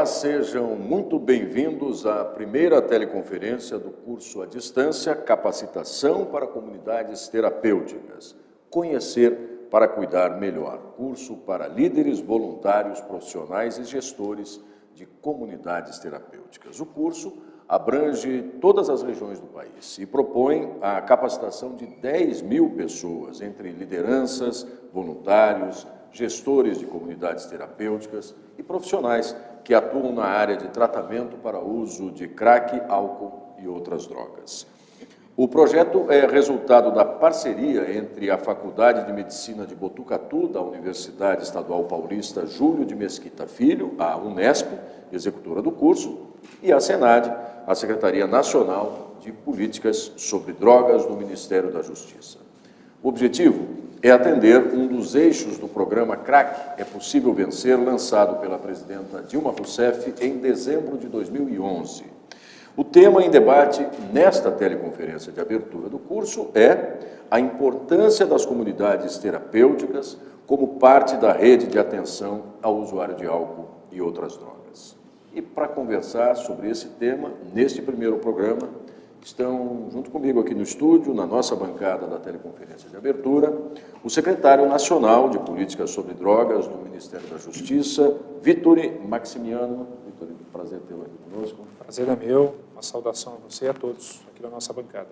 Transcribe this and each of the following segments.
Olá, sejam muito bem-vindos à primeira teleconferência do curso à distância Capacitação para Comunidades Terapêuticas. Conhecer para cuidar melhor. Curso para líderes, voluntários, profissionais e gestores de comunidades terapêuticas. O curso abrange todas as regiões do país e propõe a capacitação de 10 mil pessoas, entre lideranças, voluntários, gestores de comunidades terapêuticas e profissionais que atuam na área de tratamento para uso de crack, álcool e outras drogas. O projeto é resultado da parceria entre a Faculdade de Medicina de Botucatu, da Universidade Estadual Paulista Júlio de Mesquita Filho, a Unesp, executora do curso, e a SENAD, a Secretaria Nacional de Políticas sobre Drogas do Ministério da Justiça. O objetivo é atender um dos eixos do programa CRAC, É Possível Vencer, lançado pela presidenta Dilma Rousseff em dezembro de 2011. O tema em debate nesta teleconferência de abertura do curso é a importância das comunidades terapêuticas como parte da rede de atenção ao usuário de álcool e outras drogas. E para conversar sobre esse tema, neste primeiro programa, estão junto comigo aqui no estúdio, na nossa bancada da teleconferência de abertura, o secretário nacional de Políticas sobre Drogas do Ministério da Justiça, Vittore Maximiano. Vittore, prazer tê-lo aqui conosco. Prazer é meu, uma saudação a você e a todos aqui da nossa bancada.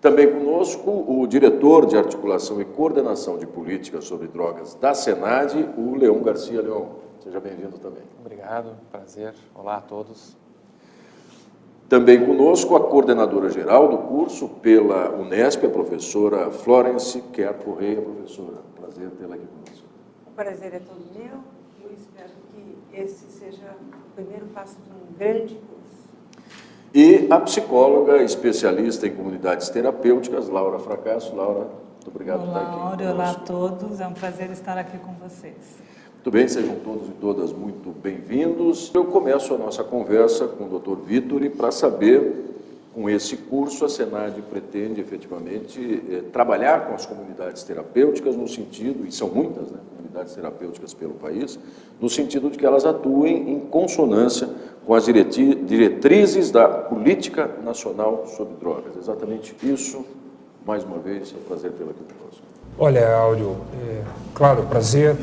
Também conosco o diretor de Articulação e Coordenação de Políticas sobre Drogas da SENAD, o Leon Garcia. Leon, seja bem-vindo também. Obrigado, prazer. Olá a todos. Também conosco a coordenadora-geral do curso pela Unesp, a professora Florence Kerr Correia. Professora, prazer tê-la aqui conosco. O prazer é todo meu. Eu espero que esse seja o primeiro passo de um grande curso. E a psicóloga especialista em comunidades terapêuticas, Laura Fracasso. Laura, muito obrigado por estar aqui conosco. Olá a todos, é um prazer estar aqui com vocês. Muito bem, sejam todos e todas muito bem-vindos. Eu começo a nossa conversa com o Dr. Vittore para saber, com esse curso, a SENAD pretende efetivamente trabalhar com as comunidades terapêuticas no sentido, e são muitas, né, comunidades terapêuticas pelo país, no sentido de que elas atuem em consonância com as diretrizes da Política Nacional sobre Drogas. Exatamente isso, mais uma vez, é um prazer tê-lo aqui conosco. Olha, Áureo, claro, o prazer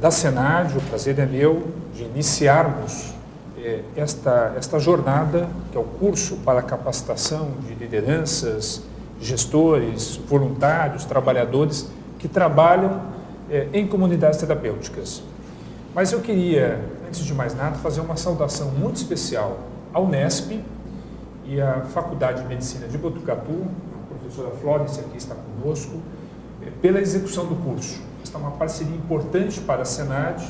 da SENAD, o prazer é meu de iniciarmos esta jornada, que é o curso para a capacitação de lideranças, gestores, voluntários, trabalhadores que trabalham em comunidades terapêuticas. Mas eu queria, antes de mais nada, fazer uma saudação muito especial à Unesp e à Faculdade de Medicina de Botucatu, a professora Florence aqui está conosco, pela execução do curso. Esta é uma parceria importante para a SENAD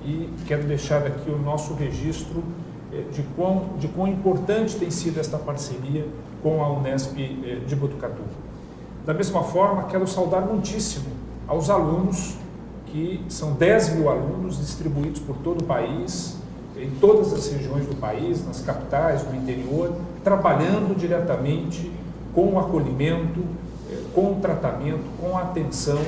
e quero deixar aqui o nosso registro de quão importante tem sido esta parceria com a Unesp de Botucatu. Da mesma forma, quero saudar muitíssimo aos alunos, que são 10 mil alunos distribuídos por todo o país, em todas as regiões do país, nas capitais, no interior, trabalhando diretamente com o acolhimento, com o tratamento, com a atenção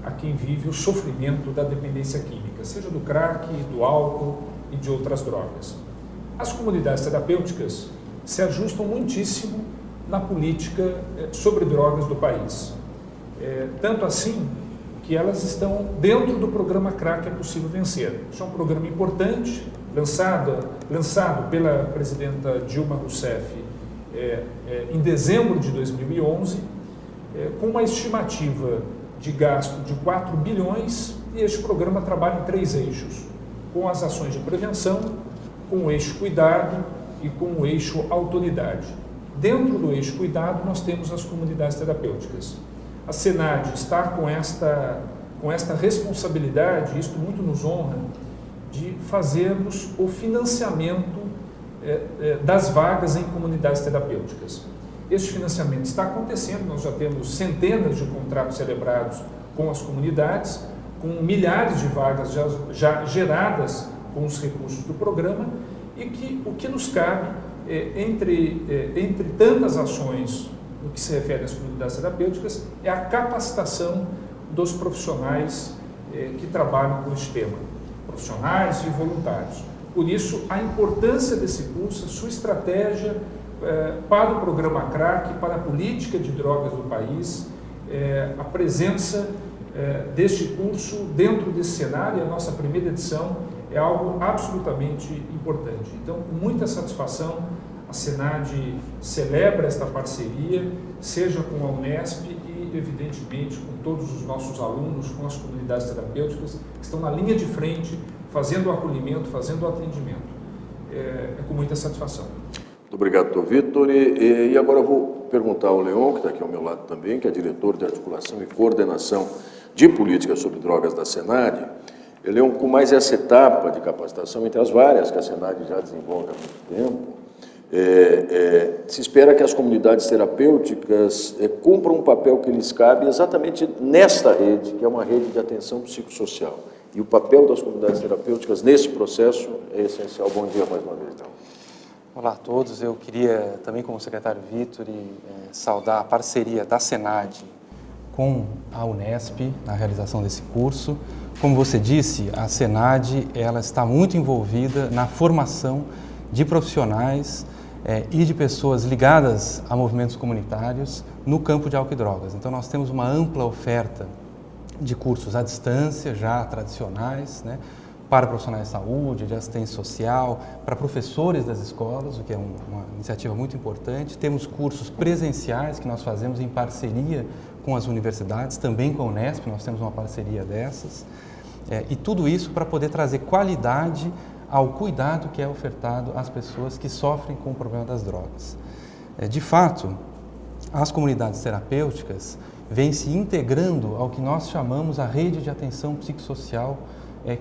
a quem vive o sofrimento da dependência química, seja do crack, do álcool e de outras drogas. As comunidades terapêuticas se ajustam muitíssimo na política sobre drogas do país. Tanto assim que elas estão dentro do programa CRAC É Possível Vencer. Isso é um programa importante, lançado pela presidenta Dilma Rousseff em dezembro de 2011, com uma estimativa de gasto de 4 bilhões, e este programa trabalha em 3 eixos, com as ações de prevenção, com o eixo cuidado e com o eixo autoridade. Dentro do eixo cuidado, nós temos as comunidades terapêuticas. A SENAD está com esta responsabilidade, e isto muito nos honra, de fazermos o financiamento das vagas em comunidades terapêuticas. Este financiamento está acontecendo, nós já temos centenas de contratos celebrados com as comunidades, com milhares de vagas já geradas com os recursos do programa, e que o que nos cabe, entre tantas ações no que se refere às comunidades terapêuticas, é a capacitação dos profissionais que trabalham com este tema, profissionais e voluntários. por isso, a importância desse curso, a sua estratégia para o programa CRAC, para a política de drogas do país, a presença deste curso dentro desse cenário, a nossa primeira edição, é algo absolutamente importante. Então, com muita satisfação, a Senad celebra esta parceria, seja com a Unesp e, evidentemente, com todos os nossos alunos, com as comunidades terapêuticas que estão na linha de frente, fazendo o acolhimento, fazendo o atendimento. É com muita satisfação. Muito obrigado, doutor Vitor. E agora eu vou perguntar ao Leon, que está aqui ao meu lado também, que é diretor de articulação e coordenação de políticas sobre drogas da Senad. Leon, com mais essa etapa de capacitação, entre as várias que a Senad já desenvolve há muito tempo, se espera que as comunidades terapêuticas cumpram um papel que lhes cabe exatamente nesta rede, que é uma rede de atenção psicossocial. E o papel das comunidades terapêuticas nesse processo é essencial. Bom dia mais uma vez, então. Olá a todos. Eu queria também, como secretário Vitor, saudar a parceria da Senad com a Unesp na realização desse curso. Como você disse, a Senad ela está muito envolvida na formação de profissionais e de pessoas ligadas a movimentos comunitários no campo de álcool e drogas. Então, nós temos uma ampla oferta de cursos à distância, já tradicionais, né, para profissionais de saúde, de assistência social, para professores das escolas, o que é uma iniciativa muito importante. Temos cursos presenciais que nós fazemos em parceria com as universidades, também com a Unesp, nós temos uma parceria dessas. E tudo isso para poder trazer qualidade ao cuidado que é ofertado às pessoas que sofrem com o problema das drogas. De fato, as comunidades terapêuticas vêm se integrando ao que nós chamamos a rede de atenção psicossocial,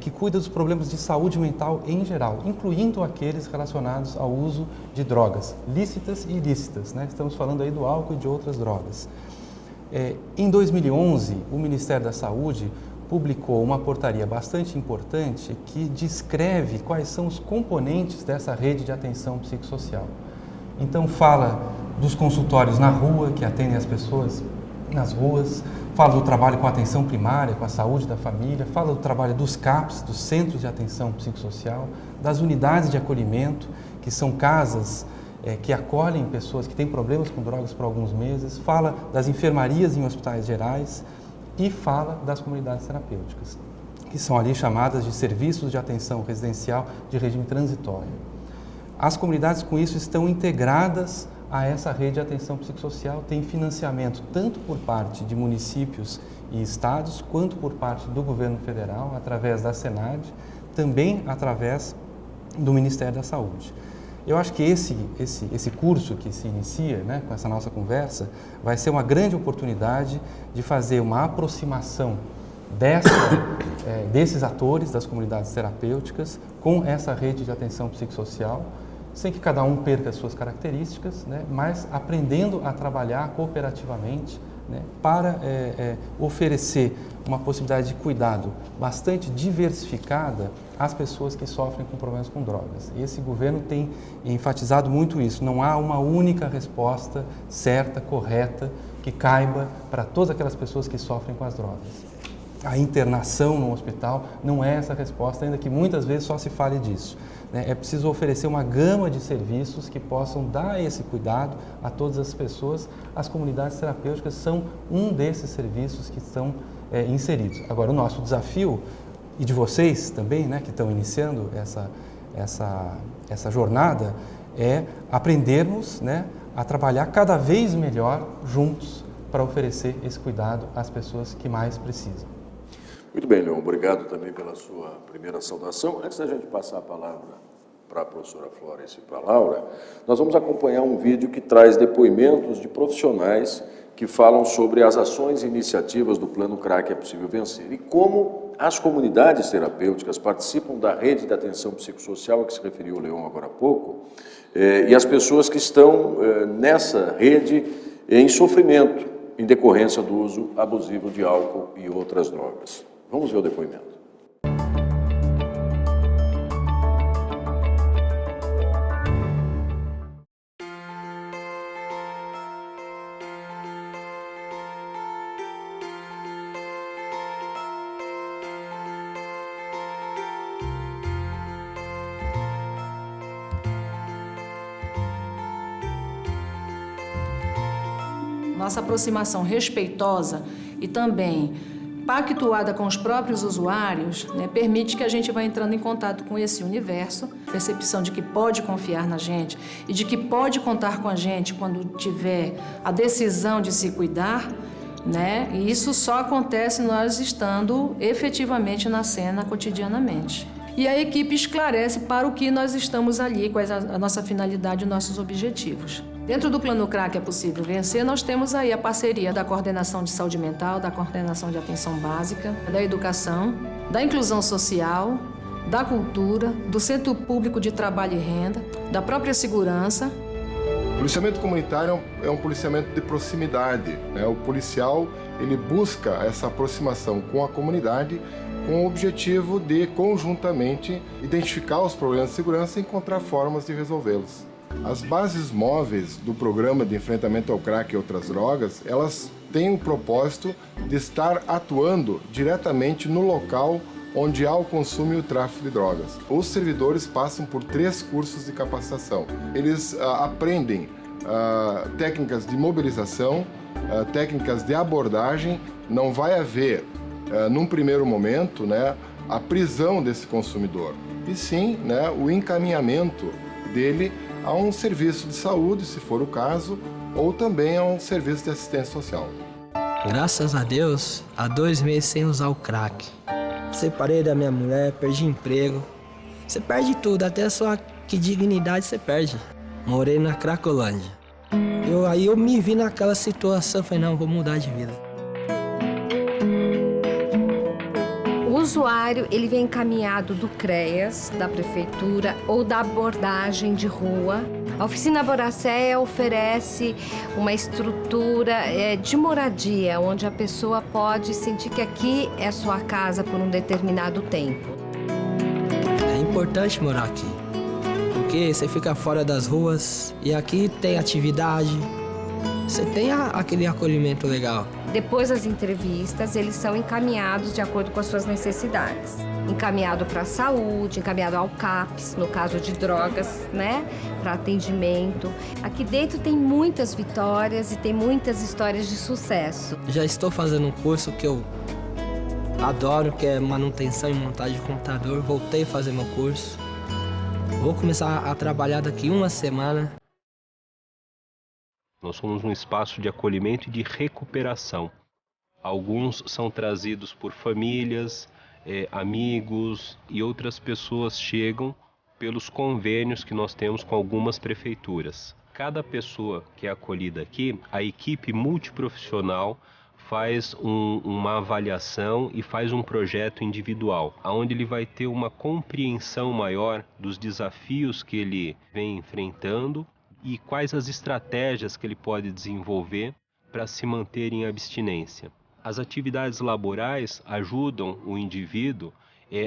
que cuida dos problemas de saúde mental em geral, incluindo aqueles relacionados ao uso de drogas lícitas e ilícitas, né? Estamos falando aí do álcool e de outras drogas. Em 2011, o Ministério da Saúde publicou uma portaria bastante importante que descreve quais são os componentes dessa rede de atenção psicossocial. Então fala dos consultórios na rua, que atendem as pessoas nas ruas, fala do trabalho com a atenção primária, com a saúde da família, fala do trabalho dos CAPs, dos Centros de Atenção Psicossocial, das unidades de acolhimento, que são casas que acolhem pessoas que têm problemas com drogas por alguns meses, fala das enfermarias em hospitais gerais e fala das comunidades terapêuticas, que são ali chamadas de serviços de atenção residencial de regime transitório. As comunidades com isso estão integradas a essa rede de atenção psicossocial, tem financiamento tanto por parte de municípios e estados, quanto por parte do governo federal, através da Senad, também através do Ministério da Saúde. Eu acho que esse curso que se inicia, né, com essa nossa conversa, vai ser uma grande oportunidade de fazer uma aproximação desses atores das comunidades terapêuticas com essa rede de atenção psicossocial, sem que cada um perca as suas características, né, mas aprendendo a trabalhar cooperativamente, né, para oferecer uma possibilidade de cuidado bastante diversificada às pessoas que sofrem com problemas com drogas. E esse governo tem enfatizado muito isso. Não há uma única resposta certa, correta, que caiba para todas aquelas pessoas que sofrem com as drogas. A internação no hospital não é essa resposta, ainda que muitas vezes só se fale disso. É preciso oferecer uma gama de serviços que possam dar esse cuidado a todas as pessoas. As comunidades terapêuticas são um desses serviços que estão inseridos. Agora, o nosso desafio, e de vocês também, né, que estão iniciando essa jornada, é aprendermos, né, a trabalhar cada vez melhor juntos para oferecer esse cuidado às pessoas que mais precisam. Muito bem, Leon, obrigado também pela sua primeira saudação. Antes da gente passar a palavra para a professora Florence e para a Laura, nós vamos acompanhar um vídeo que traz depoimentos de profissionais que falam sobre as ações e iniciativas do Plano CRAC É Possível Vencer e como as comunidades terapêuticas participam da rede de atenção psicossocial a que se referiu o Leon agora há pouco, e as pessoas que estão nessa rede em sofrimento em decorrência do uso abusivo de álcool e outras drogas. Vamos ver o depoimento. Nossa aproximação respeitosa e também pactuada com os próprios usuários, né, permite que a gente vá entrando em contato com esse universo, percepção de que pode confiar na gente e de que pode contar com a gente quando tiver a decisão de se cuidar, né? E isso só acontece nós estando efetivamente na cena cotidianamente. E a equipe esclarece para o que nós estamos ali, quais a nossa finalidade e nossos objetivos. Dentro do Plano CRAC é Possível Vencer, nós temos aí a parceria da Coordenação de Saúde Mental, da Coordenação de Atenção Básica, da Educação, da Inclusão Social, da Cultura, do Centro Público de Trabalho e Renda, da própria Segurança. O policiamento comunitário é um policiamento de proximidade, né? O policial, ele busca essa aproximação com a comunidade com o objetivo de, conjuntamente, identificar os problemas de segurança e encontrar formas de resolvê-los. As bases móveis do Programa de Enfrentamento ao Crack e Outras Drogas, elas têm o propósito de estar atuando diretamente no local onde há o consumo e o tráfico de drogas. Os servidores passam por 3 cursos de capacitação. Eles aprendem técnicas de mobilização, técnicas de abordagem. Não vai haver, num primeiro momento, né, a prisão desse consumidor, e sim, né, o encaminhamento dele a um serviço de saúde, se for o caso, ou também a um serviço de assistência social. Graças a Deus, há 2 meses sem usar o crack. Separei da minha mulher, perdi emprego. Você perde tudo, até a sua dignidade você perde. Morei na Cracolândia. Aí eu me vi naquela situação, falei, não, vou mudar de vida. O usuário, ele vem encaminhado do CREAS, da prefeitura, ou da abordagem de rua. A Oficina Boracéia oferece uma estrutura de moradia, onde a pessoa pode sentir que aqui é sua casa por um determinado tempo. É importante morar aqui, porque você fica fora das ruas e aqui tem atividade, você tem aquele acolhimento legal. Depois das entrevistas, eles são encaminhados de acordo com as suas necessidades. Encaminhado para a saúde, encaminhado ao CAPS, no caso de drogas, né, para atendimento. Aqui dentro tem muitas vitórias e tem muitas histórias de sucesso. Já estou fazendo um curso que eu adoro, que é manutenção e montagem de computador. Voltei a fazer meu curso. Vou começar a trabalhar daqui 1 semana. Nós somos um espaço de acolhimento e de recuperação. Alguns são trazidos por famílias, amigos, e outras pessoas chegam pelos convênios que nós temos com algumas prefeituras. Cada pessoa que é acolhida aqui, a equipe multiprofissional faz uma avaliação e faz um projeto individual, onde ele vai ter uma compreensão maior dos desafios que ele vem enfrentando e quais as estratégias que ele pode desenvolver para se manter em abstinência. As atividades laborais ajudam o indivíduo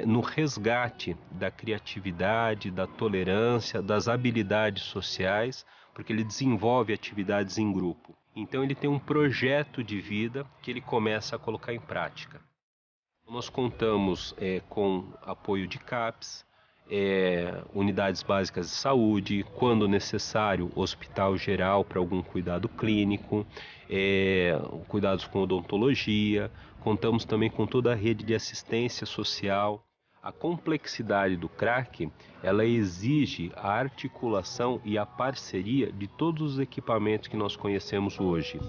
no resgate da criatividade, da tolerância, das habilidades sociais, porque ele desenvolve atividades em grupo. Então ele tem um projeto de vida que ele começa a colocar em prática. Nós contamos com apoio de CAPS, unidades básicas de saúde, quando necessário, hospital geral para algum cuidado clínico, cuidados com odontologia. Contamos também com toda a rede de assistência social. A complexidade do crack, ela exige a articulação e a parceria de todos os equipamentos que nós conhecemos hoje.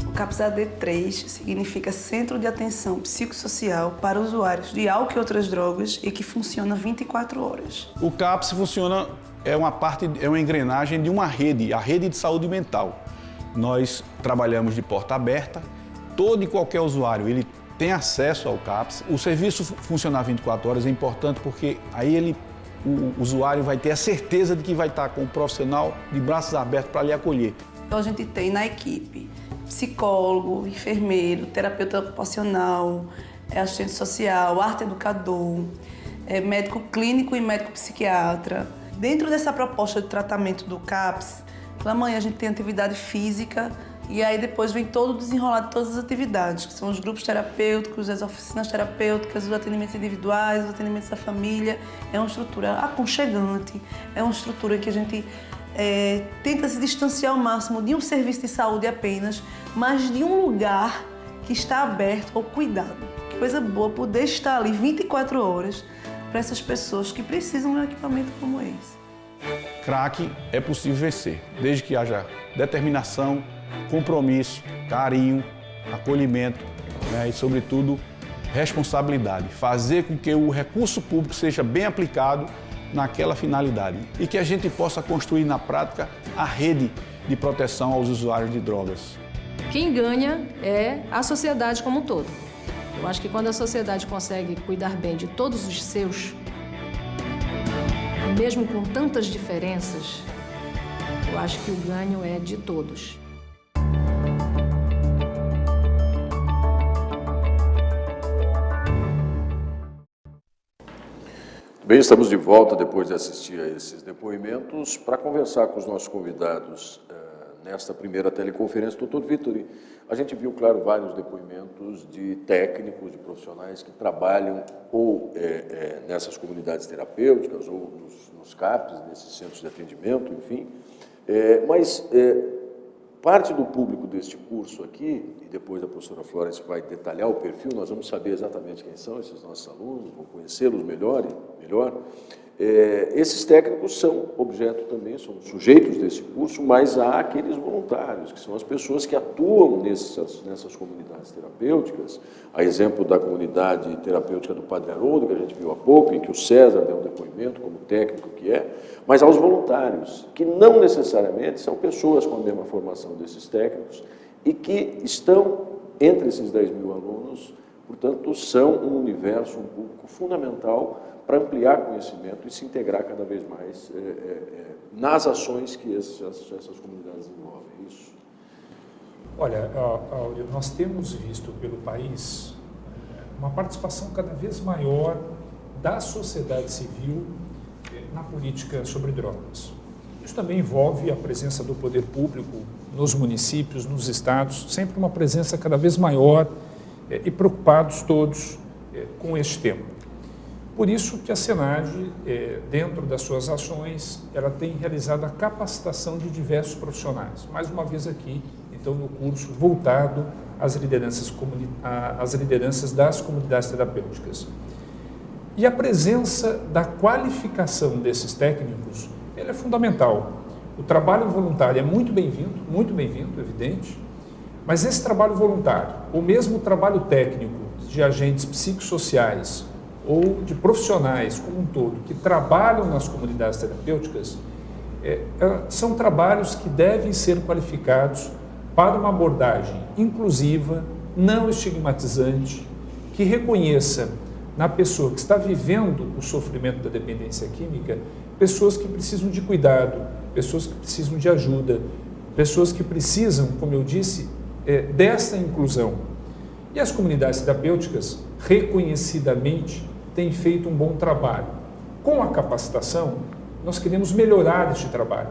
O CAPS-AD3 significa Centro de Atenção Psicossocial para usuários de álcool e outras drogas e que funciona 24 horas. O CAPS funciona, é uma engrenagem de uma rede, a rede de saúde mental. Nós trabalhamos de porta aberta, todo e qualquer usuário ele tem acesso ao CAPS. O serviço funcionar 24 horas é importante porque aí o usuário vai ter a certeza de que vai estar com um profissional de braços abertos para lhe acolher. Então a gente tem na equipe psicólogo, enfermeiro, terapeuta ocupacional, assistente social, arte educador, médico clínico e médico psiquiatra. Dentro dessa proposta de tratamento do CAPS, pela manhã a gente tem atividade física e aí depois vem todo o desenrolar de todas as atividades, que são os grupos terapêuticos, as oficinas terapêuticas, os atendimentos individuais, os atendimentos da família. É uma estrutura aconchegante, é uma estrutura que a gente tenta se distanciar ao máximo de um serviço de saúde apenas, mas de um lugar que está aberto ao cuidado. Que coisa boa poder estar ali 24 horas para essas pessoas que precisam de um equipamento como esse. Crack é possível vencer, desde que haja determinação, compromisso, carinho, acolhimento, né, e, sobretudo, responsabilidade. Fazer com que o recurso público seja bem aplicado naquela finalidade e que a gente possa construir na prática a rede de proteção aos usuários de drogas. Quem ganha é a sociedade como um todo. Eu acho que quando a sociedade consegue cuidar bem de todos os seus, mesmo com tantas diferenças, eu acho que o ganho é de todos. Bem, estamos de volta depois de assistir a esses depoimentos para conversar com os nossos convidados nesta primeira teleconferência. Doutor Vitori, a gente viu, claro, vários depoimentos de técnicos, de profissionais que trabalham ou nessas comunidades terapêuticas ou nos CAPs, nesses centros de atendimento, enfim. Mas parte do público deste curso aqui, e depois a professora Florence vai detalhar o perfil, nós vamos saber exatamente quem são esses nossos alunos, vamos conhecê-los melhor. Esses técnicos são objeto também, são sujeitos desse curso, mas há aqueles voluntários, que são as pessoas que atuam nessas comunidades terapêuticas, a exemplo da comunidade terapêutica do Padre Haroldo, que a gente viu há pouco, em que o César deu um depoimento como técnico que é, mas aos voluntários, que não necessariamente são pessoas com a mesma formação desses técnicos e que estão entre esses 10 mil alunos, portanto, são um universo, um público fundamental para ampliar conhecimento e se integrar cada vez mais nas ações que essas comunidades envolvem. Isso. Olha, Áureo, nós temos visto pelo país uma participação cada vez maior da sociedade civil na política sobre drogas. Isso também envolve a presença do poder público nos municípios, nos estados, sempre uma presença cada vez maior e preocupados todos com este tema. Por isso que a Senad, dentro das suas ações, ela tem realizado a capacitação de diversos profissionais. Mais uma vez aqui, então, no curso voltado às lideranças das comunidades terapêuticas. E a presença da qualificação desses técnicos, ela é fundamental. O trabalho voluntário é muito bem-vindo, evidente, mas esse trabalho voluntário, ou mesmo o trabalho técnico de agentes psicossociais ou de profissionais como um todo que trabalham nas comunidades terapêuticas, são trabalhos que devem ser qualificados para uma abordagem inclusiva, não estigmatizante, que reconheça na pessoa que está vivendo o sofrimento da dependência química, pessoas que precisam de cuidado, pessoas que precisam de ajuda, pessoas que precisam, como eu disse, dessa inclusão. E as comunidades terapêuticas, reconhecidamente, têm feito um bom trabalho. Com a capacitação, nós queremos melhorar este trabalho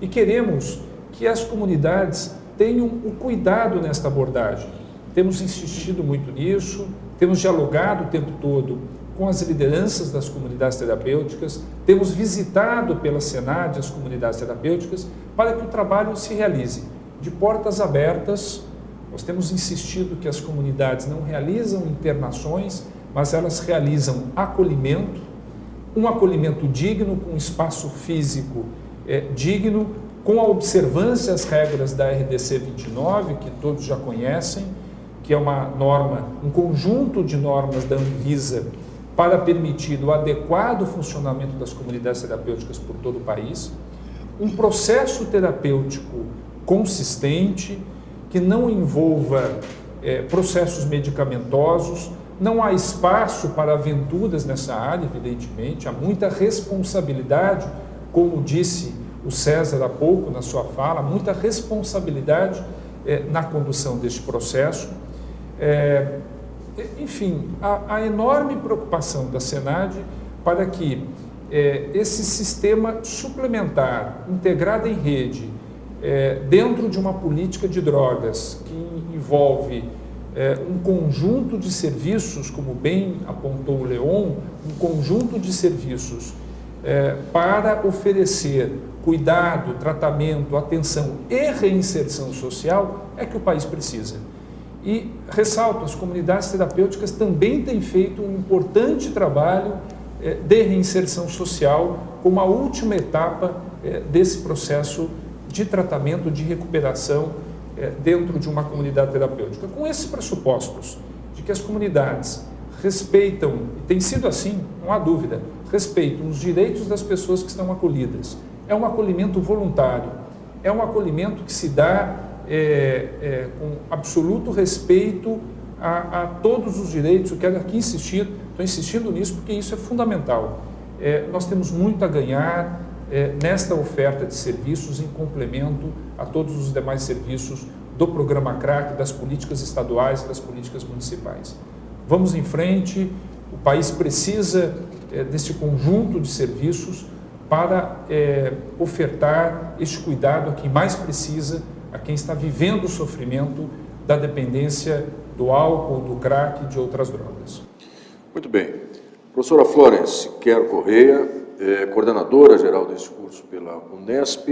e queremos que as comunidades tenham o cuidado nesta abordagem. Temos insistido muito nisso, temos dialogado o tempo todo com as lideranças das comunidades terapêuticas, temos visitado pela Senad as comunidades terapêuticas para que o trabalho se realize de portas abertas. Nós temos insistido que as comunidades não realizam internações, mas elas realizam acolhimento, um acolhimento digno, com um espaço físico digno, com a observância às regras da RDC 29, que todos já conhecem, que é uma norma, um conjunto de normas da Anvisa para permitir o adequado funcionamento das comunidades terapêuticas por todo o país, um processo terapêutico consistente, que não envolva processos medicamentosos. Não há espaço para aventuras nessa área, evidentemente, há muita responsabilidade, como disse o César há pouco na sua fala, muita responsabilidade na condução deste processo. Enfim, a enorme preocupação da Senad para que esse sistema suplementar, integrado em rede, dentro de uma política de drogas que envolve um conjunto de serviços, como bem apontou o Leon, um conjunto de serviços para oferecer cuidado, tratamento, atenção e reinserção social é que o país precisa. E ressalto, as comunidades terapêuticas também têm feito um importante trabalho de reinserção social como a última etapa desse processo de tratamento, de recuperação dentro de uma comunidade terapêutica. Com esses pressupostos de que as comunidades respeitam, e tem sido assim, não há dúvida, respeitam os direitos das pessoas que estão acolhidas. É um acolhimento voluntário, é um acolhimento que se dá com absoluto respeito a todos os direitos. Eu quero aqui insistir, estou insistindo nisso porque isso é fundamental. Nós temos muito a ganhar nesta oferta de serviços em complemento a todos os demais serviços do programa CRAC, das políticas estaduais e das políticas municipais. Vamos em frente, o país precisa desse conjunto de serviços para ofertar este cuidado a quem mais precisa, a quem está vivendo o sofrimento da dependência do álcool, do crack e de outras drogas. Muito bem. Professora Florence Quero Correia, coordenadora geral desse curso pela Unesp.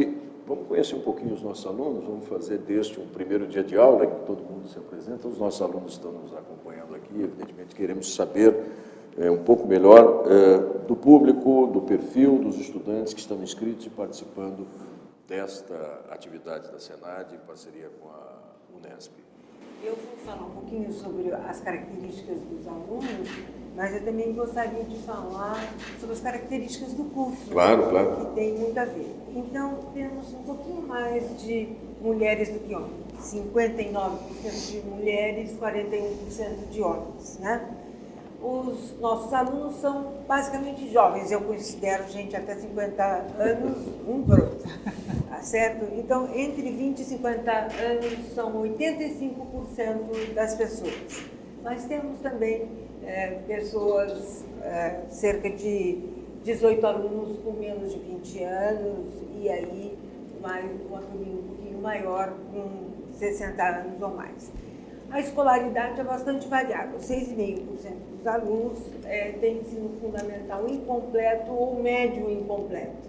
Vamos conhecer um pouquinho os nossos alunos, vamos fazer deste um primeiro dia de aula em que todo mundo se apresenta. Os nossos alunos estão nos acompanhando aqui, evidentemente queremos saber um pouco melhor do público, do perfil dos estudantes que estão inscritos e participando desta atividade da Senad em parceria com a Unesp. Eu vou falar um pouquinho sobre as características dos alunos, mas eu também gostaria de falar sobre as características do curso. Claro, claro. Que tem muito a ver. Então, temos um pouquinho mais de mulheres do que homens. 59% de mulheres, 41% de homens, né? Os nossos alunos são basicamente jovens, eu considero gente até 50 anos um bruto, tá certo? Então, entre 20 e 50 anos são 85% das pessoas. Mas temos também pessoas, cerca de 18 alunos com menos de 20 anos e aí uma turminha um pouquinho maior com 60 anos ou mais. A escolaridade é bastante variável, 6,5% dos alunos têm ensino fundamental incompleto ou médio incompleto.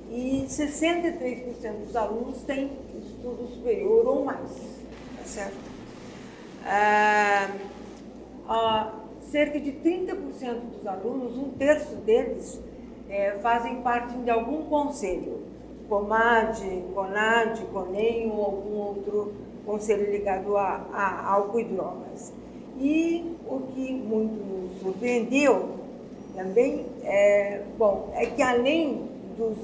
E 63% dos alunos têm estudo superior ou mais, tá certo? Cerca de 30% dos alunos, um terço deles, fazem parte de algum conselho, COMAD, CONAD, CONEM ou algum outro conselho ligado a álcool e drogas. E o que muito nos surpreendeu também é que além dos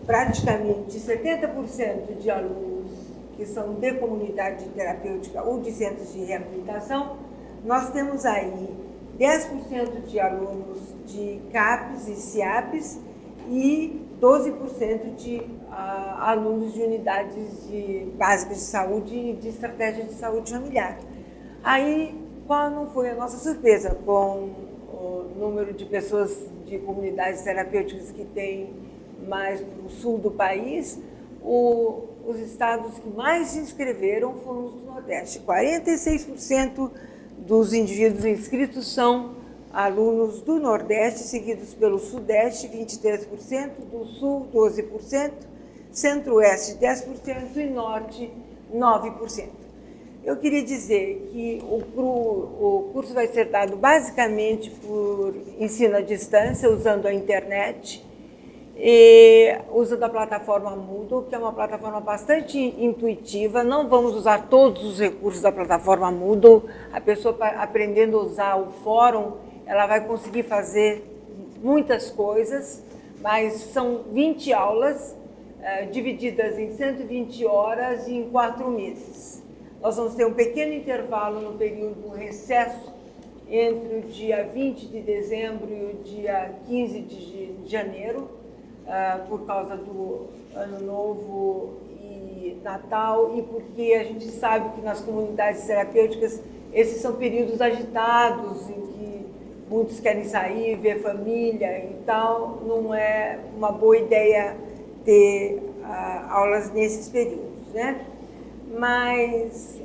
praticamente 70% de alunos que são de comunidade terapêutica ou de centros de reabilitação, nós temos aí 10% de alunos de CAPs e CIAPs e 12% de alunos de unidades básicas de saúde e de estratégia de saúde familiar. Aí, qual não foi a nossa surpresa com o número de pessoas de comunidades terapêuticas que tem mais para o sul do país? Os estados que mais se inscreveram foram os do Nordeste. 46% dos indivíduos inscritos são alunos do Nordeste, seguidos pelo Sudeste, 23%, do Sul, 12%, Centro-Oeste, 10% e Norte, 9%. Eu queria dizer que o curso vai ser dado basicamente por ensino à distância, usando a internet, e usando a plataforma Moodle, que é uma plataforma bastante intuitiva. Não vamos usar todos os recursos da plataforma Moodle. A pessoa, aprendendo a usar o fórum, ela vai conseguir fazer muitas coisas, mas são 20 aulas, divididas em 120 horas e em 4 meses. Nós vamos ter um pequeno intervalo no período do recesso entre o dia 20 de dezembro e o dia 15 de janeiro, por causa do Ano Novo e Natal, e porque a gente sabe que nas comunidades terapêuticas esses são períodos agitados, em que muitos querem sair, ver família e tal. Não é uma boa ideia ter aulas nesses períodos, né? Mas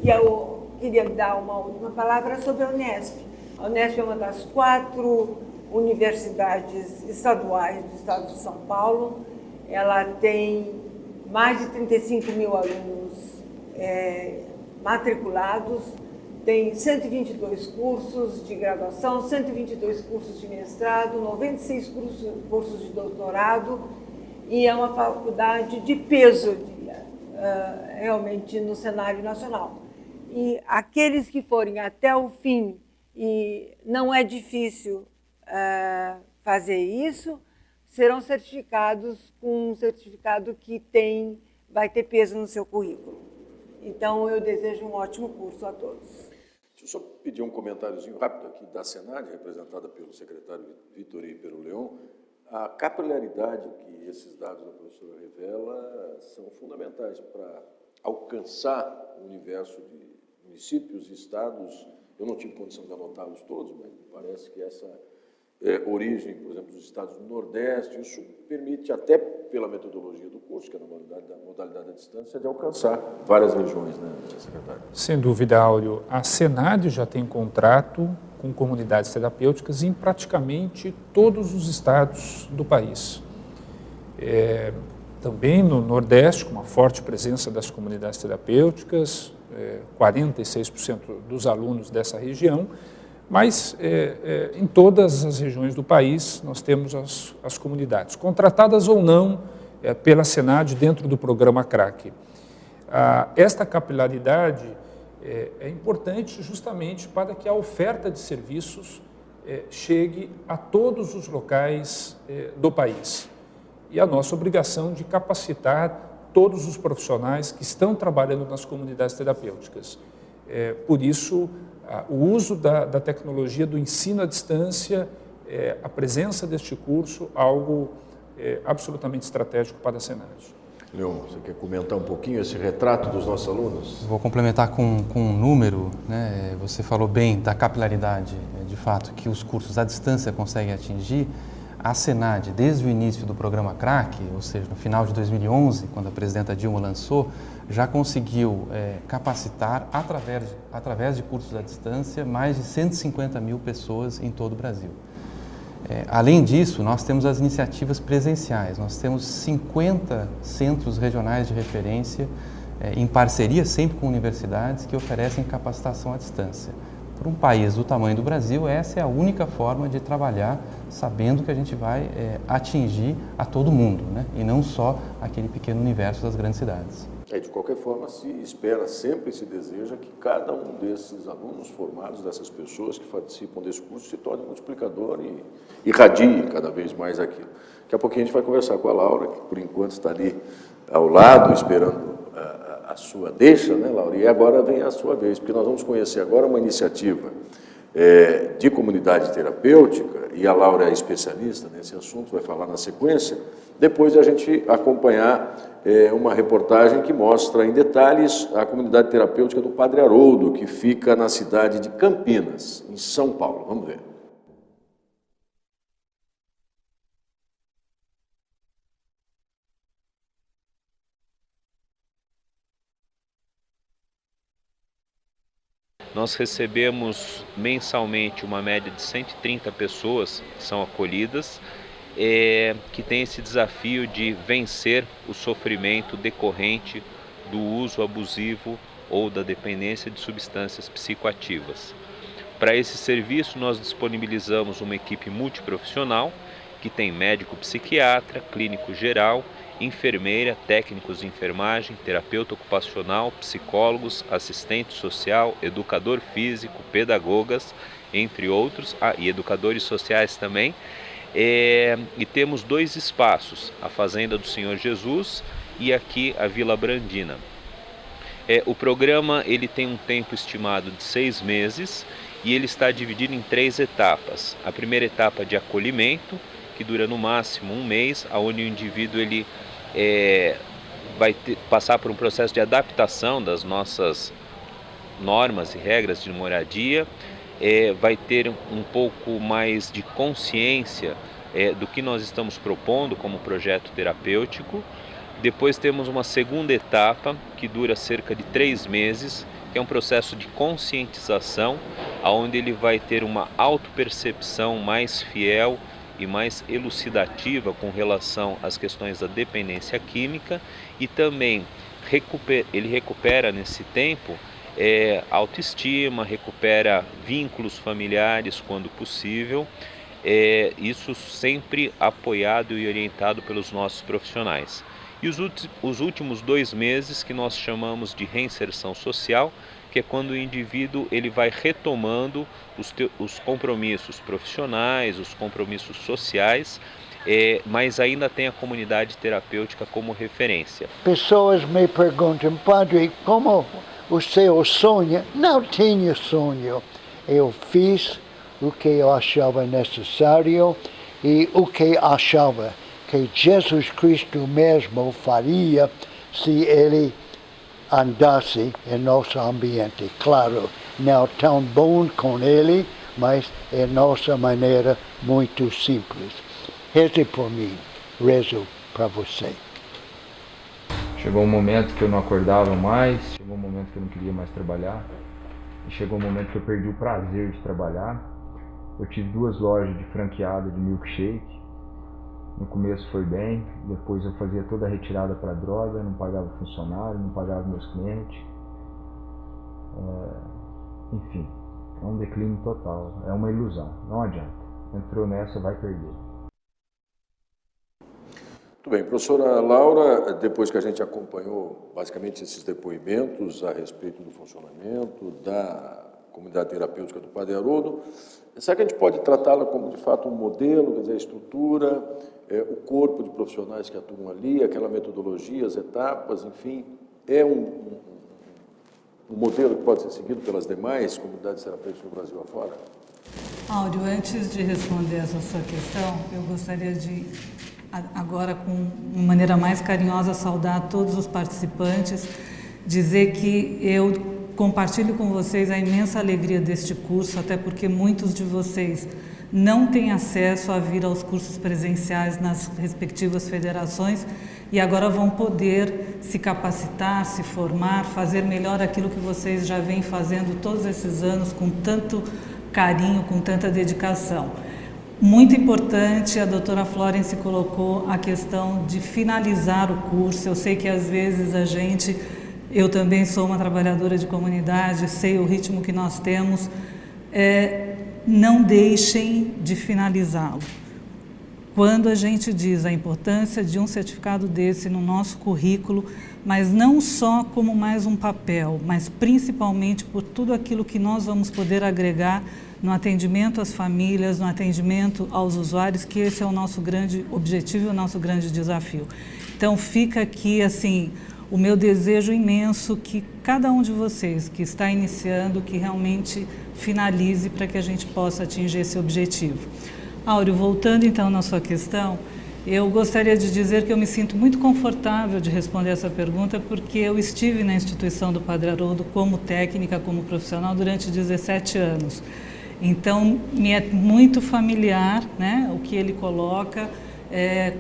eu queria dar uma última palavra sobre a Unesp. A Unesp é uma das 4 universidades estaduais do estado de São Paulo. Ela tem mais de 35 mil alunos matriculados, tem 122 cursos de graduação, 122 cursos de mestrado, 96 cursos de doutorado, e é uma faculdade de peso, realmente, no cenário nacional. E aqueles que forem até o fim, e não é difícil fazer isso, serão certificados com um certificado que vai ter peso no seu currículo. Então, eu desejo um ótimo curso a todos. Deixa eu só pedir um comentáriozinho rápido aqui da Senad, representada pelo secretário Vitor e pelo Leon. A capilaridade que esses dados da professora revela são fundamentais para alcançar o universo de municípios e estados. Eu não tive condição de anotá-los todos, mas me parece que essa origem, por exemplo, dos estados do Nordeste, isso permite, até pela metodologia do curso, que é na modalidade à distância, de alcançar várias regiões, né, secretário? Sem dúvida, Áureo. A Senad já tem contrato com comunidades terapêuticas em praticamente todos os estados do país. Também no Nordeste, com uma forte presença das comunidades terapêuticas, 46% dos alunos dessa região, mas em todas as regiões do país nós temos as comunidades, contratadas ou não pela Senad dentro do programa CRAC. Esta capilaridade é importante justamente para que a oferta de serviços chegue a todos os locais do país. E a nossa obrigação de capacitar todos os profissionais que estão trabalhando nas comunidades terapêuticas. Por isso, o uso da tecnologia do ensino à distância, a presença deste curso, algo absolutamente estratégico para a Senad. Leon, você quer comentar um pouquinho esse retrato dos nossos alunos? Vou complementar com um número, né? Você falou bem da capilaridade, de fato, que os cursos à distância conseguem atingir. A Senad, desde o início do programa CRAC, ou seja, no final de 2011, quando a presidenta Dilma lançou, já conseguiu capacitar, através de cursos à distância, mais de 150 mil pessoas em todo o Brasil. Além disso, nós temos as iniciativas presenciais. Nós temos 50 centros regionais de referência, em parceria sempre com universidades, que oferecem capacitação à distância. Para um país do tamanho do Brasil, essa é a única forma de trabalhar, sabendo que a gente vai atingir a todo mundo, né? E não só aquele pequeno universo das grandes cidades. De qualquer forma, se espera, sempre se deseja que cada um desses alunos formados, dessas pessoas que participam desse curso, se torne multiplicador e irradie cada vez mais aquilo. Daqui a pouquinho a gente vai conversar com a Laura, que por enquanto está ali ao lado, esperando a sua deixa, né, Laura? E agora vem a sua vez, porque nós vamos conhecer agora uma iniciativa de comunidade terapêutica, e a Laura é especialista nesse assunto, vai falar na sequência, depois de a gente acompanhar uma reportagem que mostra em detalhes a comunidade terapêutica do Padre Haroldo, que fica na cidade de Campinas, em São Paulo. Vamos ver. Nós recebemos mensalmente uma média de 130 pessoas que são acolhidas, que tem esse desafio de vencer o sofrimento decorrente do uso abusivo ou da dependência de substâncias psicoativas. Para esse serviço, nós disponibilizamos uma equipe multiprofissional que tem médico psiquiatra, clínico geral, enfermeira, técnicos de enfermagem, terapeuta ocupacional, psicólogos, assistente social, educador físico, pedagogas, entre outros, e educadores sociais também. E temos 2 espaços, a Fazenda do Senhor Jesus e aqui a Vila Brandina. O programa ele tem um tempo estimado de 6 meses e ele está dividido em 3 etapas. A primeira etapa de acolhimento, que dura no máximo 1 mês, onde o indivíduo ele vai passar por um processo de adaptação das nossas normas e regras de moradia, vai ter um pouco mais de consciência do que nós estamos propondo como projeto terapêutico. Depois temos uma segunda etapa que dura cerca de 3 meses, que é um processo de conscientização, onde ele vai ter uma autopercepção mais fiel e mais elucidativa com relação às questões da dependência química, e também ele recupera nesse tempo autoestima, recupera vínculos familiares quando possível, isso sempre apoiado e orientado pelos nossos profissionais. E os últimos 2 meses que nós chamamos de reinserção social, que é quando o indivíduo ele vai retomando os compromissos profissionais, os compromissos sociais, mas ainda tem a comunidade terapêutica como referência. Pessoas me perguntam, padre, como o seu sonho? Não tinha sonho. Eu fiz o que eu achava necessário e o que achava que Jesus Cristo mesmo faria se ele andasse em nosso ambiente. Claro, não tão bom com ele, mas é nossa maneira muito simples. Reze por mim, rezo para você. Chegou um momento que eu não acordava mais, chegou um momento que eu não queria mais trabalhar, e chegou um momento que eu perdi o prazer de trabalhar. Eu tive 2 lojas de franqueada de milkshake. No começo foi bem, depois eu fazia toda a retirada para droga, não pagava funcionário, não pagava meus clientes. Enfim, é um declínio total, é uma ilusão, não adianta. Entrou nessa, vai perder. Muito bem, professora Laura, depois que a gente acompanhou basicamente esses depoimentos a respeito do funcionamento da comunidade terapêutica do Padre Haroldo, será que a gente pode tratá-la como, de fato, um modelo, quer dizer, a estrutura, o corpo de profissionais que atuam ali, aquela metodologia, as etapas, enfim, é um modelo que pode ser seguido pelas demais comunidades terapêuticas no Brasil afora? Áudio, antes de responder essa sua questão, eu gostaria de, agora com uma maneira mais carinhosa, saudar todos os participantes, dizer que eu compartilho com vocês a imensa alegria deste curso, até porque muitos de vocês não têm acesso a vir aos cursos presenciais nas respectivas federações e agora vão poder se capacitar, se formar, fazer melhor aquilo que vocês já vêm fazendo todos esses anos com tanto carinho, com tanta dedicação. Muito importante, a doutora Florence colocou a questão de finalizar o curso. Eu sei que às vezes eu também sou uma trabalhadora de comunidade, sei o ritmo que nós temos, não deixem de finalizá-lo. Quando a gente diz a importância de um certificado desse no nosso currículo, mas não só como mais um papel, mas principalmente por tudo aquilo que nós vamos poder agregar no atendimento às famílias, no atendimento aos usuários, que esse é o nosso grande objetivo, o nosso grande desafio. Então fica aqui assim o meu desejo imenso que cada um de vocês que está iniciando, que realmente finalize para que a gente possa atingir esse objetivo. Áureo, voltando então na sua questão, eu gostaria de dizer que eu me sinto muito confortável de responder essa pergunta porque eu estive na instituição do Padre Haroldo como técnica, como profissional durante 17 anos. Então, me é muito familiar, né, o que ele coloca.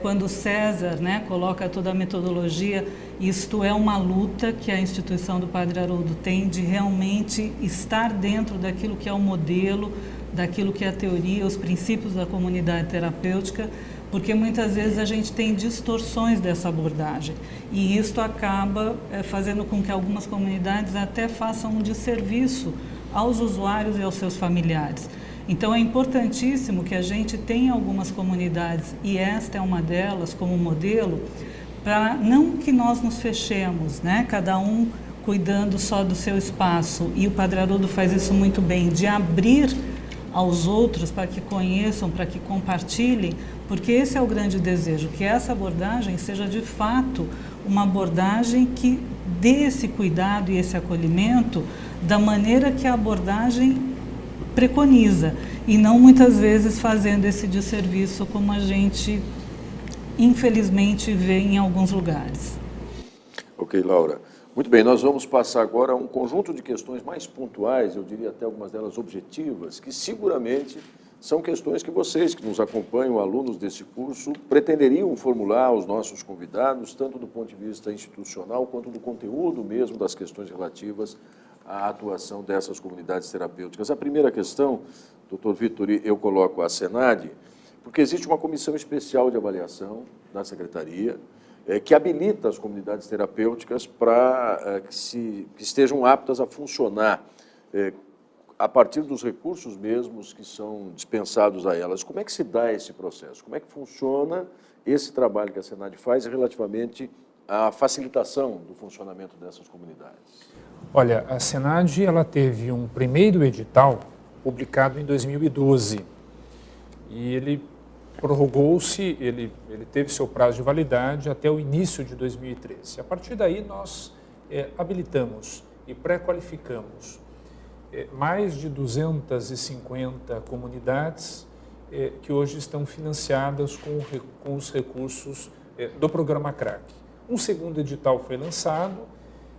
Quando o César, né, coloca toda a metodologia, isto é uma luta que a instituição do Padre Haroldo tem de realmente estar dentro daquilo que é o modelo, daquilo que é a teoria, os princípios da comunidade terapêutica, porque muitas vezes a gente tem distorções dessa abordagem e isto acaba fazendo com que algumas comunidades até façam um desserviço aos usuários e aos seus familiares. Então é importantíssimo que a gente tenha algumas comunidades, e esta é uma delas como modelo, para não que nós nos fechemos, né? Cada um cuidando só do seu espaço, e o Padre Haroldo faz isso muito bem, de abrir aos outros para que conheçam, para que compartilhem, porque esse é o grande desejo, que essa abordagem seja de fato uma abordagem que dê esse cuidado e esse acolhimento da maneira que a abordagem preconiza, e não muitas vezes fazendo esse desserviço como a gente infelizmente vê em alguns lugares. Ok, Laura. Muito bem, nós vamos passar agora a um conjunto de questões mais pontuais, eu diria até algumas delas objetivas, que seguramente são questões que vocês que nos acompanham, alunos desse curso, pretenderiam formular aos nossos convidados, tanto do ponto de vista institucional, quanto do conteúdo mesmo das questões relativas à atuação dessas comunidades terapêuticas. A primeira questão, doutor Vitor, eu coloco a Senad, porque existe uma comissão especial de avaliação da Secretaria, que habilita as comunidades terapêuticas para que estejam aptas a funcionar a partir dos recursos mesmos que são dispensados a elas. Como é que se dá esse processo? Como é que funciona esse trabalho que a Senad faz relativamente à facilitação do funcionamento dessas comunidades? Olha, a Senad ela teve um primeiro edital publicado em 2012 e ele prorrogou-se, ele teve seu prazo de validade até o início de 2013. A partir daí, nós habilitamos e pré-qualificamos mais de 250 comunidades que hoje estão financiadas com os recursos do programa CRAC. Um segundo edital foi lançado.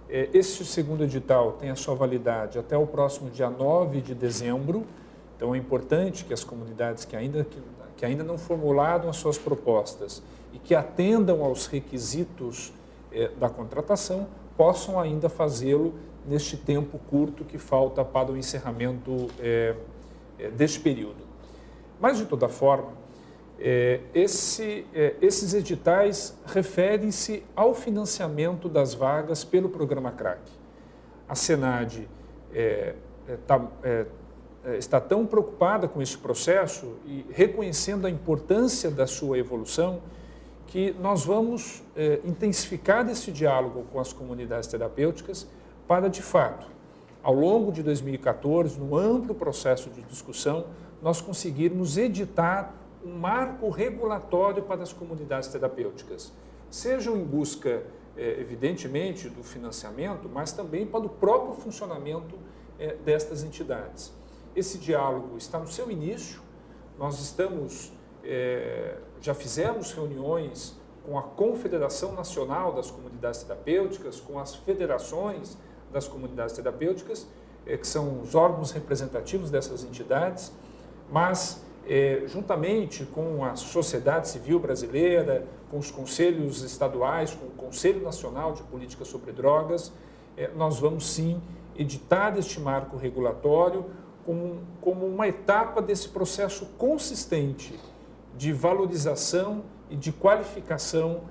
Este segundo edital tem a sua validade até o próximo dia 9 de dezembro. Então, é importante que as comunidades que ainda não formularam as suas propostas e que atendam aos requisitos da contratação possam ainda fazê-lo neste tempo curto que falta para o encerramento deste período. Mas, de toda forma, esses editais referem-se ao financiamento das vagas pelo programa CRAC. A Senad está tão preocupada com este processo e reconhecendo a importância da sua evolução que nós vamos intensificar esse diálogo com as comunidades terapêuticas para, de fato, ao longo de 2014, num amplo processo de discussão, nós conseguirmos editar um marco regulatório para as comunidades terapêuticas, sejam em busca, evidentemente, do financiamento, mas também para o próprio funcionamento destas entidades. Esse diálogo está no seu início, nós já fizemos reuniões com a Confederação Nacional das Comunidades Terapêuticas, com as federações das comunidades terapêuticas, que são os órgãos representativos dessas entidades, mas juntamente com a sociedade civil brasileira, com os conselhos estaduais, com o Conselho Nacional de Política sobre Drogas, nós vamos sim editar este marco regulatório como uma etapa desse processo consistente de valorização e de qualificação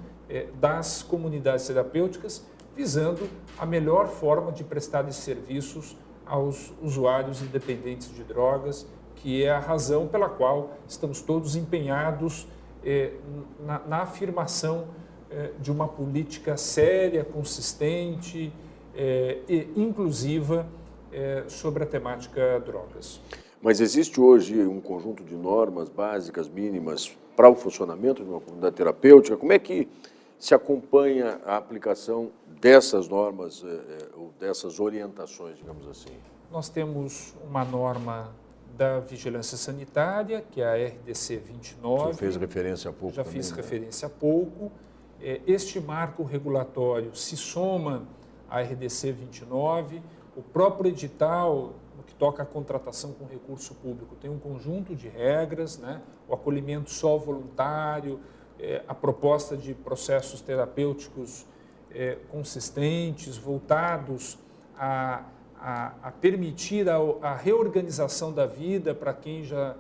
das comunidades terapêuticas, visando a melhor forma de prestar esses serviços aos usuários e dependentes de drogas, que é a razão pela qual estamos todos empenhados na afirmação de uma política séria, consistente e inclusiva sobre a temática drogas. Mas existe hoje um conjunto de normas básicas, mínimas, para o funcionamento de uma comunidade terapêutica? Como é que se acompanha a aplicação dessas normas ou dessas orientações, digamos assim? Nós temos uma norma da Vigilância Sanitária, que é a RDC 29. Você fez referência há pouco. Já também, fiz referência há pouco. Este marco regulatório se soma à RDC 29. O próprio edital, no que toca à contratação com recurso público, tem um conjunto de regras, né? O acolhimento só voluntário, a proposta de processos terapêuticos consistentes, voltados a permitir a reorganização da vida para quem já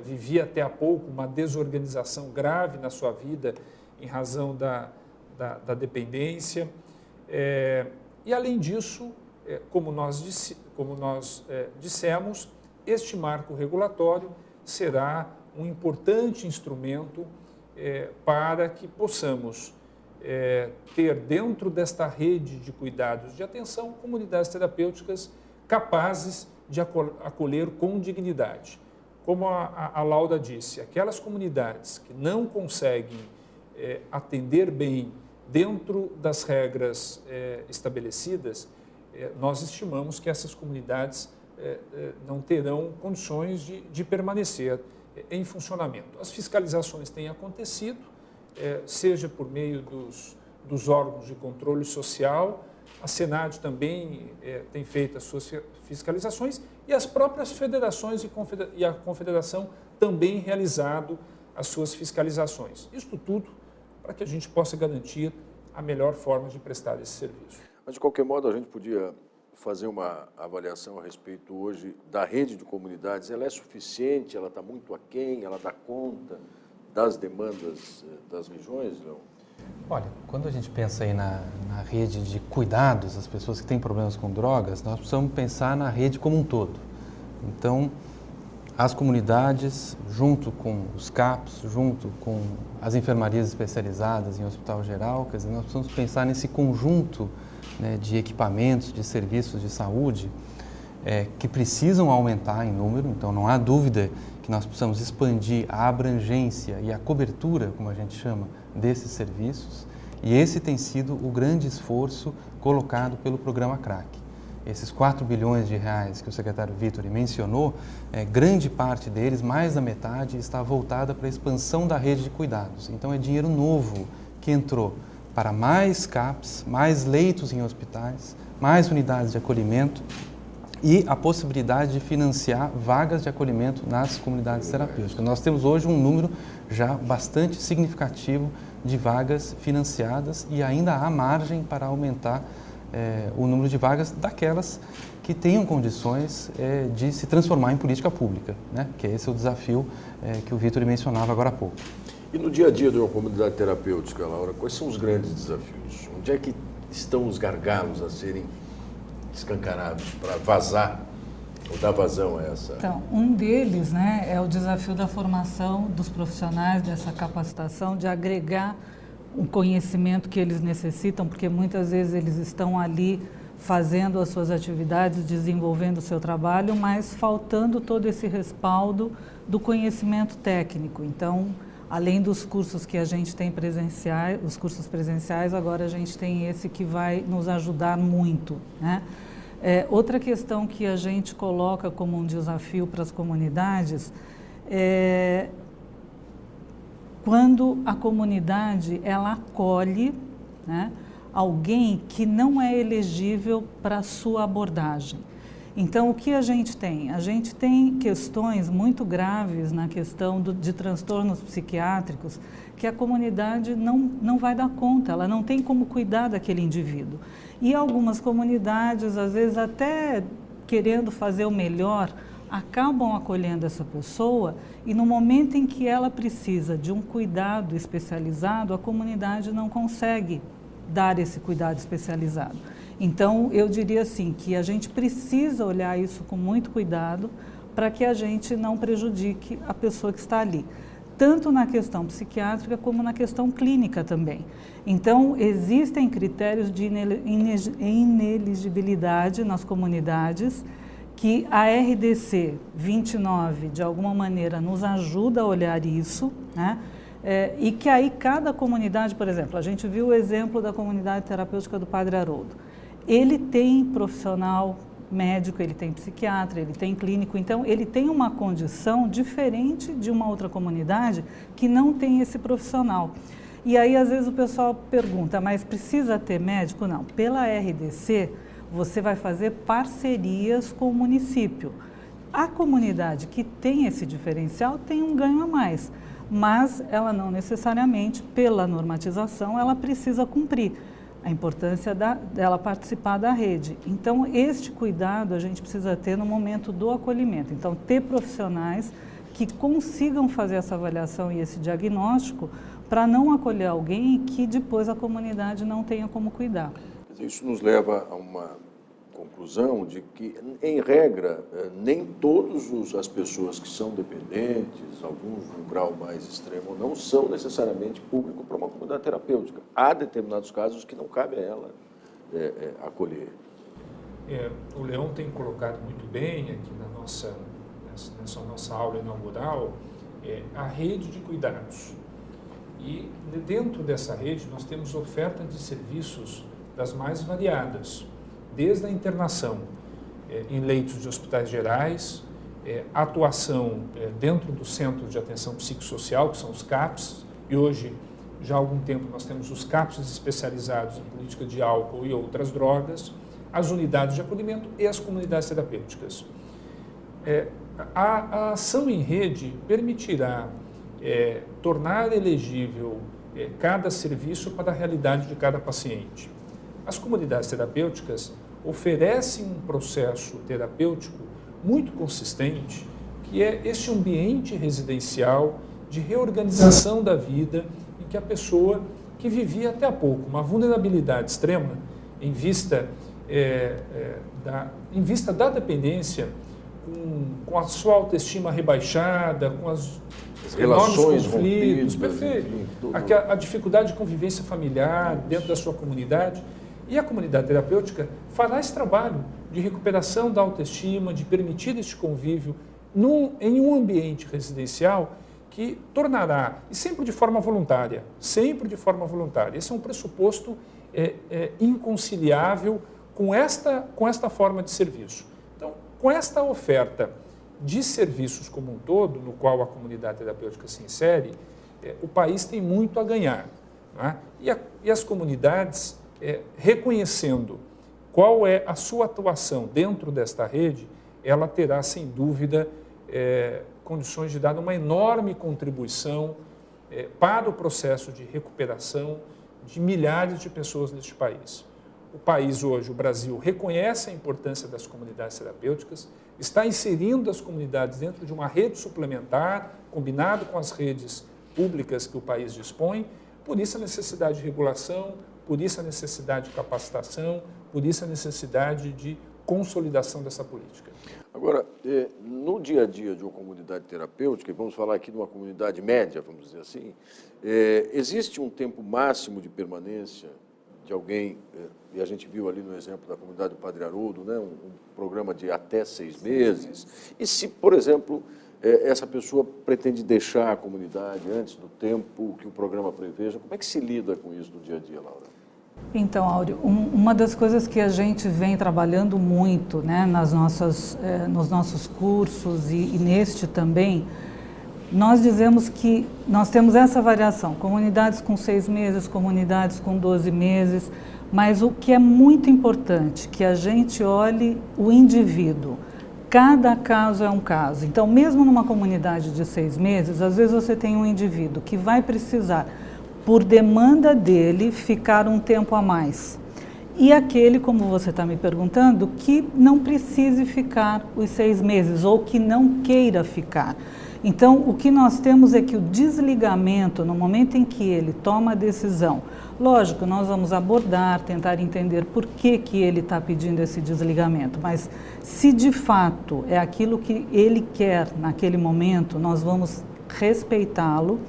vivia até há pouco uma desorganização grave na sua vida em razão da dependência. E, além disso, como nós dissemos, este marco regulatório será um importante instrumento para que possamos ter dentro desta rede de cuidados de atenção comunidades terapêuticas capazes de acolher com dignidade. Como a Laura disse, aquelas comunidades que não conseguem atender bem dentro das regras estabelecidas, nós estimamos que essas comunidades não terão condições de permanecer em funcionamento. As fiscalizações têm acontecido, seja por meio dos órgãos de controle social, a Senad também tem feito as suas fiscalizações e as próprias federações e a confederação também realizado as suas fiscalizações. Isto tudo para que a gente possa garantir a melhor forma de prestar esse serviço. Mas, de qualquer modo, a gente podia fazer uma avaliação a respeito hoje da rede de comunidades. Ela é suficiente? Ela está muito aquém? Ela dá conta das demandas das regiões, Leon? Olha, quando a gente pensa aí na rede de cuidados das pessoas que têm problemas com drogas, nós precisamos pensar na rede como um todo. Então, as comunidades, junto com os CAPs, junto com as enfermarias especializadas em hospital geral, quer dizer, nós precisamos pensar nesse conjunto, né, de equipamentos, de serviços de saúde que precisam aumentar em número. Então, não há dúvida que nós precisamos expandir a abrangência e a cobertura, como a gente chama, desses serviços. E esse tem sido o grande esforço colocado pelo programa CRAC. Esses 4 bilhões de reais que o secretário Vitor mencionou, grande parte deles, mais da metade, está voltada para a expansão da rede de cuidados. Então, é dinheiro novo que entrou para mais CAPs, mais leitos em hospitais, mais unidades de acolhimento e a possibilidade de financiar vagas de acolhimento nas comunidades terapêuticas. Nós temos hoje um número já bastante significativo de vagas financiadas e ainda há margem para aumentar o número de vagas daquelas que tenham condições de se transformar em política pública, né? Que esse é o desafio que o Vitor mencionava agora há pouco. E no dia a dia de uma comunidade terapêutica, Laura, quais são os grandes desafios? Onde é que estão os gargalos a serem escancarados para vazar ou dar vazão a essa? Então, um deles, né, é o desafio da formação dos profissionais, dessa capacitação, de agregar o conhecimento que eles necessitam, porque muitas vezes eles estão ali fazendo as suas atividades, desenvolvendo o seu trabalho, mas faltando todo esse respaldo do conhecimento técnico. Então, além dos cursos que a gente tem presenciais, os cursos presenciais, agora a gente tem esse que vai nos ajudar muito, né? Outra questão que a gente coloca como um desafio para as comunidades é quando a comunidade ela acolhe, né, alguém que não é elegível para a sua abordagem. Então, o que a gente tem? A gente tem questões muito graves na questão de transtornos psiquiátricos que a comunidade não vai dar conta, ela não tem como cuidar daquele indivíduo. E algumas comunidades, às vezes até querendo fazer o melhor, acabam acolhendo essa pessoa e no momento em que ela precisa de um cuidado especializado, a comunidade não consegue dar esse cuidado especializado. Então, eu diria assim, que a gente precisa olhar isso com muito cuidado para que a gente não prejudique a pessoa que está ali, tanto na questão psiquiátrica como na questão clínica também. Então, existem critérios de ineligibilidade nas comunidades que a RDC 29, de alguma maneira, nos ajuda a olhar isso, né? E que aí cada comunidade, por exemplo, a gente viu o exemplo da comunidade terapêutica do Padre Haroldo. Ele tem profissional médico, ele tem psiquiatra, ele tem clínico, então ele tem uma condição diferente de uma outra comunidade que não tem esse profissional. E aí às vezes o pessoal pergunta, mas precisa ter médico? Não, pela RDC você vai fazer parcerias com o município. A comunidade que tem esse diferencial tem um ganho a mais, mas ela não necessariamente, pela normatização, ela precisa cumprir a importância dela participar da rede. Então, este cuidado a gente precisa ter no momento do acolhimento. Então, ter profissionais que consigam fazer essa avaliação e esse diagnóstico para não acolher alguém que depois a comunidade não tenha como cuidar. Isso nos leva a uma conclusão de que, em regra, nem todas as pessoas que são dependentes, alguns num grau mais extremo, não são necessariamente público para uma comunidade terapêutica. Há determinados casos que não cabe a ela acolher. O Leon tem colocado muito bem aqui nessa nossa aula inaugural a rede de cuidados. E dentro dessa rede nós temos oferta de serviços das mais variadas, desde a internação em leitos de hospitais gerais, atuação dentro do Centro de Atenção Psicossocial, que são os CAPs, e hoje Já há algum tempo nós temos os CAPs especializados em política de álcool e outras drogas, as unidades de acolhimento e as comunidades terapêuticas. A ação em rede permitirá tornar elegível cada serviço para a realidade de cada paciente. As comunidades terapêuticas oferecem um processo terapêutico muito consistente, que é este ambiente residencial de reorganização da vida, em que a pessoa que vivia até há pouco uma vulnerabilidade extrema, em vista da dependência, com a sua autoestima rebaixada, com as relações conflitos, rompidas, perfeito, enfim, a dificuldade de convivência familiar dentro da sua comunidade. E a comunidade terapêutica fará esse trabalho de recuperação da autoestima, de permitir este convívio em um ambiente residencial que tornará, e sempre de forma voluntária, esse é um pressuposto inconciliável com esta forma de serviço. Então, com esta oferta de serviços como um todo, no qual a comunidade terapêutica se insere, o país tem muito a ganhar. Não é? E as comunidades, reconhecendo qual é a sua atuação dentro desta rede, ela terá, sem dúvida, condições de dar uma enorme contribuição para o processo de recuperação de milhares de pessoas neste país. O país hoje, o Brasil, reconhece a importância das comunidades terapêuticas, está inserindo as comunidades dentro de uma rede suplementar, combinado com as redes públicas que o país dispõe, por isso a necessidade de regulação, por isso a necessidade de capacitação, por isso a necessidade de consolidação dessa política. Agora, no dia a dia de uma comunidade terapêutica, e vamos falar aqui de uma comunidade média, vamos dizer assim, existe um tempo máximo de permanência de alguém, e a gente viu ali no exemplo da comunidade do Padre Haroldo, né, um programa de até 6 meses, e se, por exemplo, essa pessoa pretende deixar a comunidade antes do tempo que o programa preveja, como é que se lida com isso no dia a dia, Laura? Então, Áureo, uma das coisas que a gente vem trabalhando muito, né, nos nossos cursos e neste também, nós dizemos que nós temos essa variação, comunidades com 6 meses, comunidades com 12 meses, mas o que é muito importante, que a gente olhe o indivíduo. Cada caso é um caso. Então, mesmo numa comunidade de 6 meses, às vezes você tem um indivíduo que vai precisar, por demanda dele, ficar um tempo a mais. E aquele, como você está me perguntando, que não precise ficar os 6 meses ou que não queira ficar. Então, o que nós temos é que o desligamento, no momento em que ele toma a decisão, lógico, nós vamos abordar, tentar entender por que ele está pedindo esse desligamento, mas se de fato é aquilo que ele quer naquele momento, nós vamos respeitá-lo.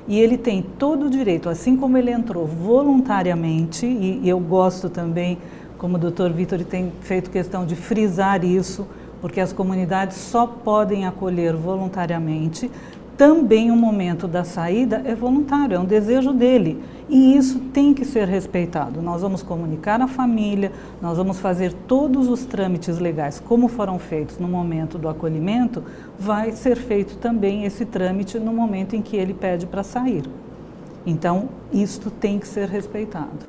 E ele tem todo o direito, assim como ele entrou voluntariamente, e eu gosto também, como o Dr. Vitor tem feito questão de frisar isso, porque as comunidades só podem acolher voluntariamente, também o momento da saída é voluntário, é um desejo dele. E isso tem que ser respeitado. Nós vamos comunicar à família, nós vamos fazer todos os trâmites legais, como foram feitos no momento do acolhimento, vai ser feito também esse trâmite no momento em que ele pede para sair. Então, isto tem que ser respeitado.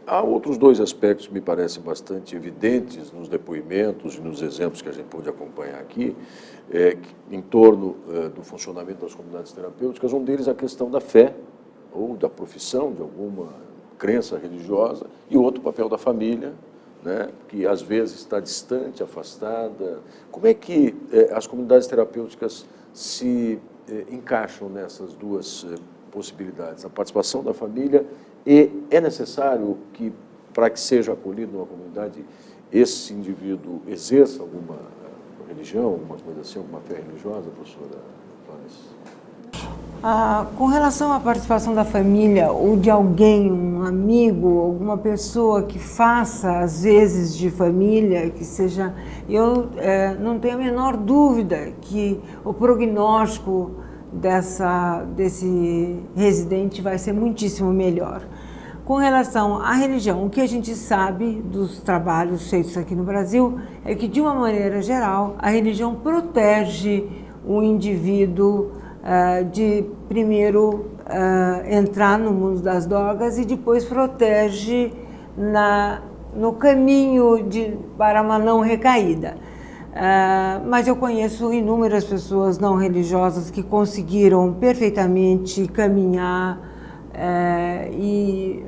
Há outros 2 aspectos que me parecem bastante evidentes nos depoimentos e nos exemplos que a gente pôde acompanhar aqui, em torno do funcionamento das comunidades terapêuticas. Um deles é a questão da fé, ou da profissão de alguma crença religiosa, e outro, o papel da família, né, que às vezes está distante, afastada. Como é que as comunidades terapêuticas se encaixam nessas 2 possibilidades? A participação da família, e é necessário que, para que seja acolhido numa comunidade, esse indivíduo exerça alguma religião, alguma coisa assim, alguma fé religiosa, professora Clarice? Com relação à participação da família ou de alguém, um amigo, alguma pessoa que faça, às vezes, de família, que seja... Eu não tenho a menor dúvida que o prognóstico desse residente vai ser muitíssimo melhor. Com relação à religião, o que a gente sabe dos trabalhos feitos aqui no Brasil é que, de uma maneira geral, a religião protege o indivíduo de, primeiro, entrar no mundo das drogas e depois protege no caminho para uma não recaída. Mas eu conheço inúmeras pessoas não religiosas que conseguiram perfeitamente caminhar e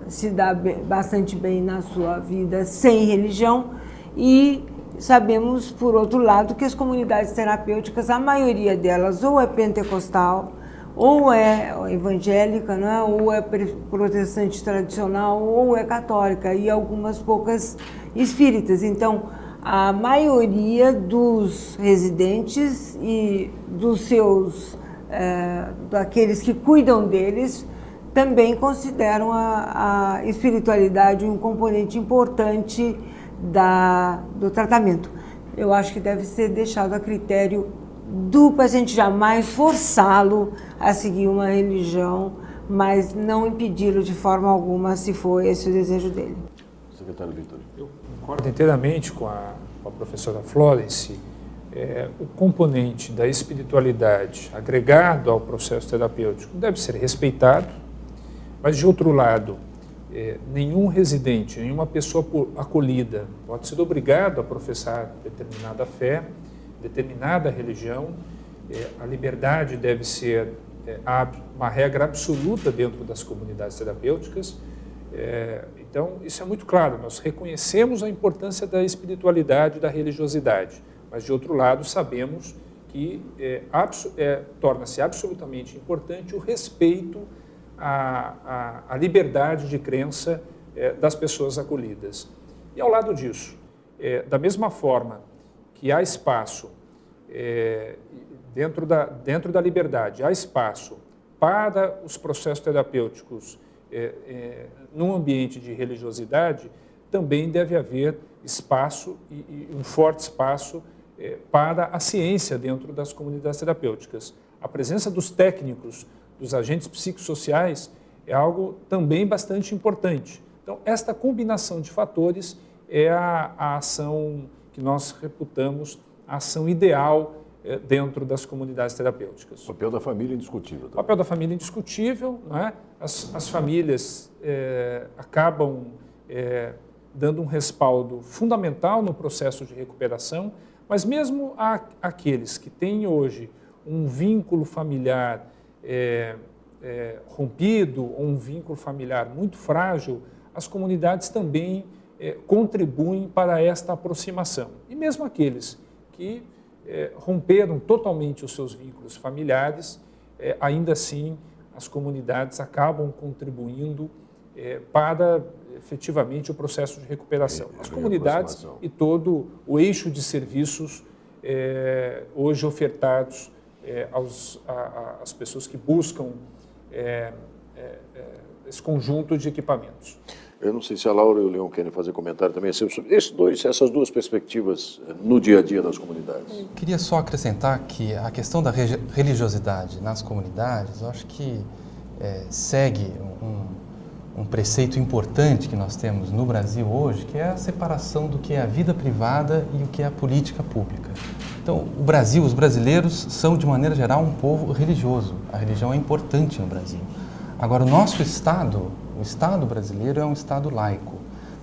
se dar bastante bem na sua vida sem religião, e sabemos, por outro lado, que as comunidades terapêuticas, a maioria delas ou é pentecostal, ou é evangélica, né? Ou é protestante tradicional, ou é católica, e algumas poucas espíritas. Então, a maioria dos residentes e dos seus, daqueles que cuidam deles, também consideram a espiritualidade um componente importante do tratamento. Eu acho que deve ser deixado a critério do paciente, jamais forçá-lo a seguir uma religião, mas não impedi-lo de forma alguma, se for esse o desejo dele. Secretário Vitor. Eu concordo inteiramente com a professora Florence. O componente da espiritualidade agregado ao processo terapêutico deve ser respeitado, mas, de outro lado, nenhum residente, nenhuma pessoa acolhida pode ser obrigado a professar determinada fé, determinada religião. A liberdade deve ser uma regra absoluta dentro das comunidades terapêuticas. Então, isso é muito claro, nós reconhecemos a importância da espiritualidade e da religiosidade, mas, de outro lado, sabemos que torna-se absolutamente importante o respeito à liberdade de crença das pessoas acolhidas. E, ao lado disso, da mesma forma que há espaço, dentro da liberdade, há espaço para os processos terapêuticos num ambiente de religiosidade, também deve haver espaço e um forte espaço para a ciência dentro das comunidades terapêuticas. A presença dos técnicos, dos agentes psicossociais, é algo também bastante importante. Então, esta combinação de fatores é a ação que nós reputamos a ação ideal dentro das comunidades terapêuticas. O papel da família é indiscutível. O papel da família é indiscutível, não é? As famílias acabam dando um respaldo fundamental no processo de recuperação, mas mesmo aqueles que têm hoje um vínculo familiar rompido, ou um vínculo familiar muito frágil, as comunidades também contribuem para esta aproximação. E mesmo aqueles que romperam totalmente os seus vínculos familiares, ainda assim as comunidades acabam contribuindo para efetivamente o processo de recuperação. As comunidades e todo o eixo de serviços hoje ofertados às pessoas que buscam esse conjunto de equipamentos. Eu não sei se a Laura e o Leon querem fazer comentário também sobre essas duas perspectivas no dia a dia das comunidades. Eu queria só acrescentar que a questão da religiosidade nas comunidades, eu acho que segue um preceito importante que nós temos no Brasil hoje, que é a separação do que é a vida privada e o que é a política pública. Então, o Brasil, os brasileiros são, de maneira geral, um povo religioso. A religião é importante no Brasil. Agora, o nosso Estado, o Estado brasileiro é um Estado laico.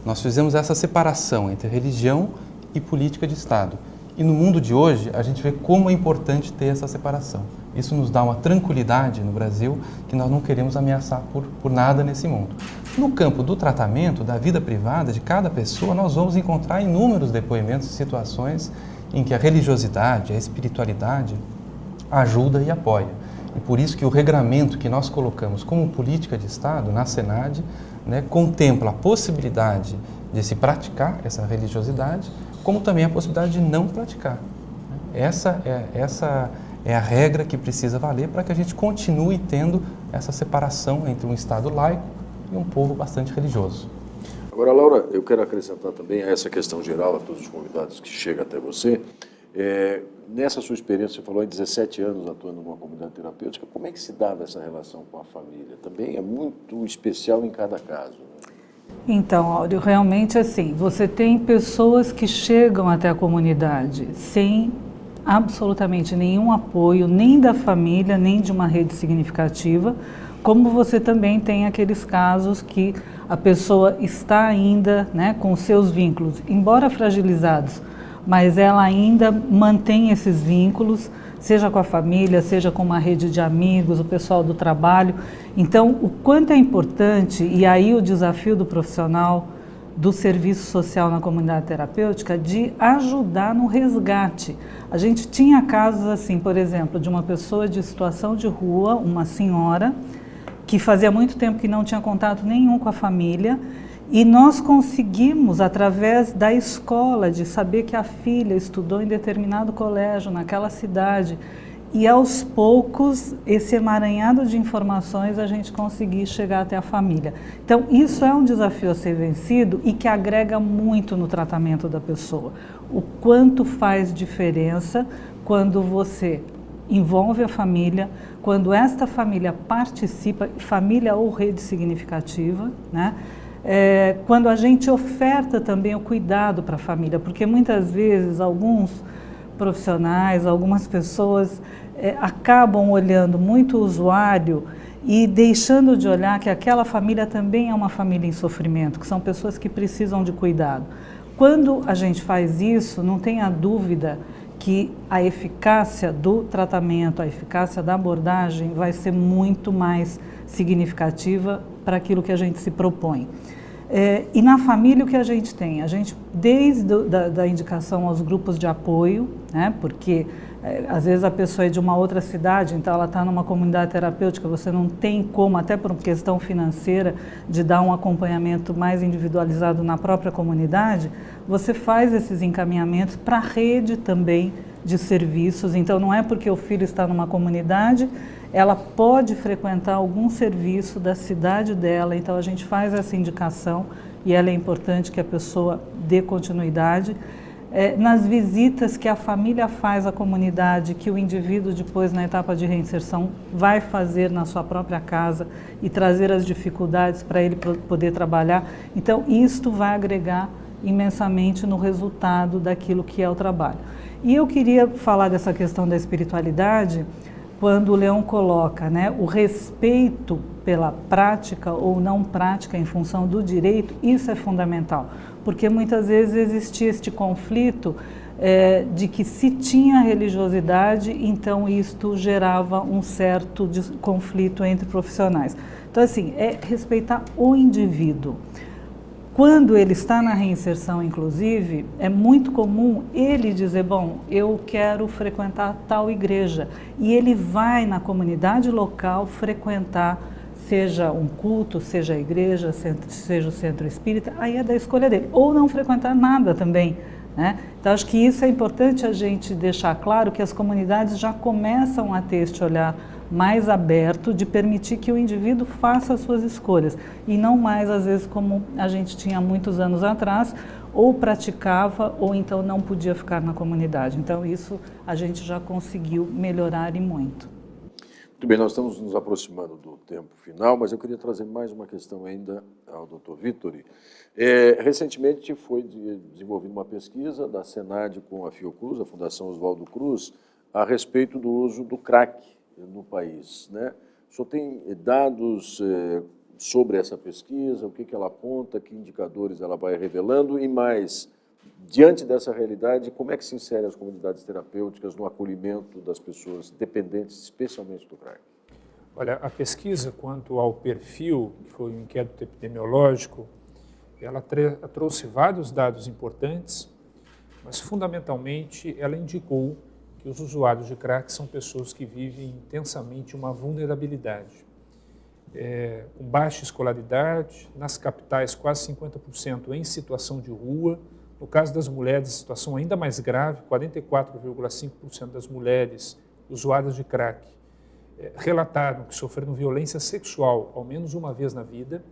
Nós fizemos essa separação entre religião e política de Estado. E no mundo de hoje, a gente vê como é importante ter essa separação. Isso nos dá uma tranquilidade no Brasil que nós não queremos ameaçar por nada nesse mundo. No campo do tratamento, da vida privada de cada pessoa, nós vamos encontrar inúmeros depoimentos e situações em que a religiosidade, a espiritualidade ajuda e apoia. E por isso que o regramento que nós colocamos como política de Estado na Senad, contempla a possibilidade de se praticar essa religiosidade, como também a possibilidade de não praticar. Essa é a regra que precisa valer para que a gente continue tendo essa separação entre um Estado laico e um povo bastante religioso. Agora, Laura, eu quero acrescentar também a essa questão geral, a todos os convidados que chegam até você. Nessa sua experiência, você falou em 17 anos atuando numa comunidade terapêutica, como é que se dava essa relação com a família? Também é muito especial em cada caso, né? Então, Áureo, realmente assim, você tem pessoas que chegam até a comunidade sem absolutamente nenhum apoio, nem da família, nem de uma rede significativa, como você também tem aqueles casos que a pessoa está ainda, né, com os seus vínculos, embora fragilizados, mas ela ainda mantém esses vínculos, seja com a família, seja com uma rede de amigos, o pessoal do trabalho. Então, o quanto é importante, e aí o desafio do profissional do serviço social na comunidade terapêutica, de ajudar no resgate. A gente tinha casos assim, por exemplo, de uma pessoa de situação de rua, uma senhora, que fazia muito tempo que não tinha contato nenhum com a família, e nós conseguimos, através da escola, de saber que a filha estudou em determinado colégio naquela cidade, e aos poucos, esse emaranhado de informações, a gente conseguir chegar até a família. Então, isso é um desafio a ser vencido e que agrega muito no tratamento da pessoa. O quanto faz diferença quando você envolve a família, quando esta família participa, família ou rede significativa, né? Quando a gente oferta também o cuidado para a família, porque muitas vezes alguns profissionais, algumas pessoas acabam olhando muito o usuário e deixando de olhar que aquela família também é uma família em sofrimento, que são pessoas que precisam de cuidado. Quando a gente faz isso, não tenha dúvida que a eficácia do tratamento, a eficácia da abordagem vai ser muito mais significativa para aquilo que a gente se propõe. E na família o que a gente tem? A gente, desde da indicação aos grupos de apoio, né, porque às vezes a pessoa é de uma outra cidade, então ela está numa comunidade terapêutica, você não tem como, até por uma questão financeira, de dar um acompanhamento mais individualizado na própria comunidade, você faz esses encaminhamentos para a rede também de serviços. Então não é porque o filho está numa comunidade, ela pode frequentar algum serviço da cidade dela, então a gente faz essa indicação e ela é importante que a pessoa dê continuidade. Nas visitas que a família faz à comunidade, que o indivíduo depois na etapa de reinserção vai fazer na sua própria casa e trazer as dificuldades para ele poder trabalhar. Então isto vai agregar imensamente no resultado daquilo que é o trabalho. E eu queria falar dessa questão da espiritualidade, quando o Leão coloca, né, o respeito pela prática ou não prática em função do direito, isso é fundamental, porque muitas vezes existia este conflito de que se tinha religiosidade, então isto gerava um certo conflito entre profissionais. Então, assim, é respeitar o indivíduo. Quando ele está na reinserção, inclusive, é muito comum ele dizer, bom, eu quero frequentar tal igreja. E ele vai na comunidade local frequentar, seja um culto, seja a igreja, seja o centro espírita, aí é da escolha dele. Ou não frequentar nada também, né? Então, acho que isso é importante a gente deixar claro, que as comunidades já começam a ter este olhar mais aberto de permitir que o indivíduo faça as suas escolhas e não mais, às vezes, como a gente tinha muitos anos atrás, ou praticava ou então não podia ficar na comunidade. Então isso a gente já conseguiu melhorar e muito. Muito bem, nós estamos nos aproximando do tempo final, mas eu queria trazer mais uma questão ainda ao Dr. Vittori. Recentemente foi desenvolvida uma pesquisa da Senad com a Fiocruz, a Fundação Oswaldo Cruz, a respeito do uso do crack no país, né? O senhor tem dados sobre essa pesquisa, o que ela aponta, que indicadores ela vai revelando e mais, diante dessa realidade, como é que se inserem as comunidades terapêuticas no acolhimento das pessoas dependentes, especialmente do crack? Olha, a pesquisa quanto ao perfil, que foi um inquérito epidemiológico, ela trouxe vários dados importantes, mas fundamentalmente ela indicou que os usuários de crack são pessoas que vivem intensamente uma vulnerabilidade. Com baixa escolaridade, nas capitais quase 50% em situação de rua, no caso das mulheres, situação ainda mais grave, 44,5% das mulheres usuárias de crack relataram que sofreram violência sexual ao menos uma vez na vida.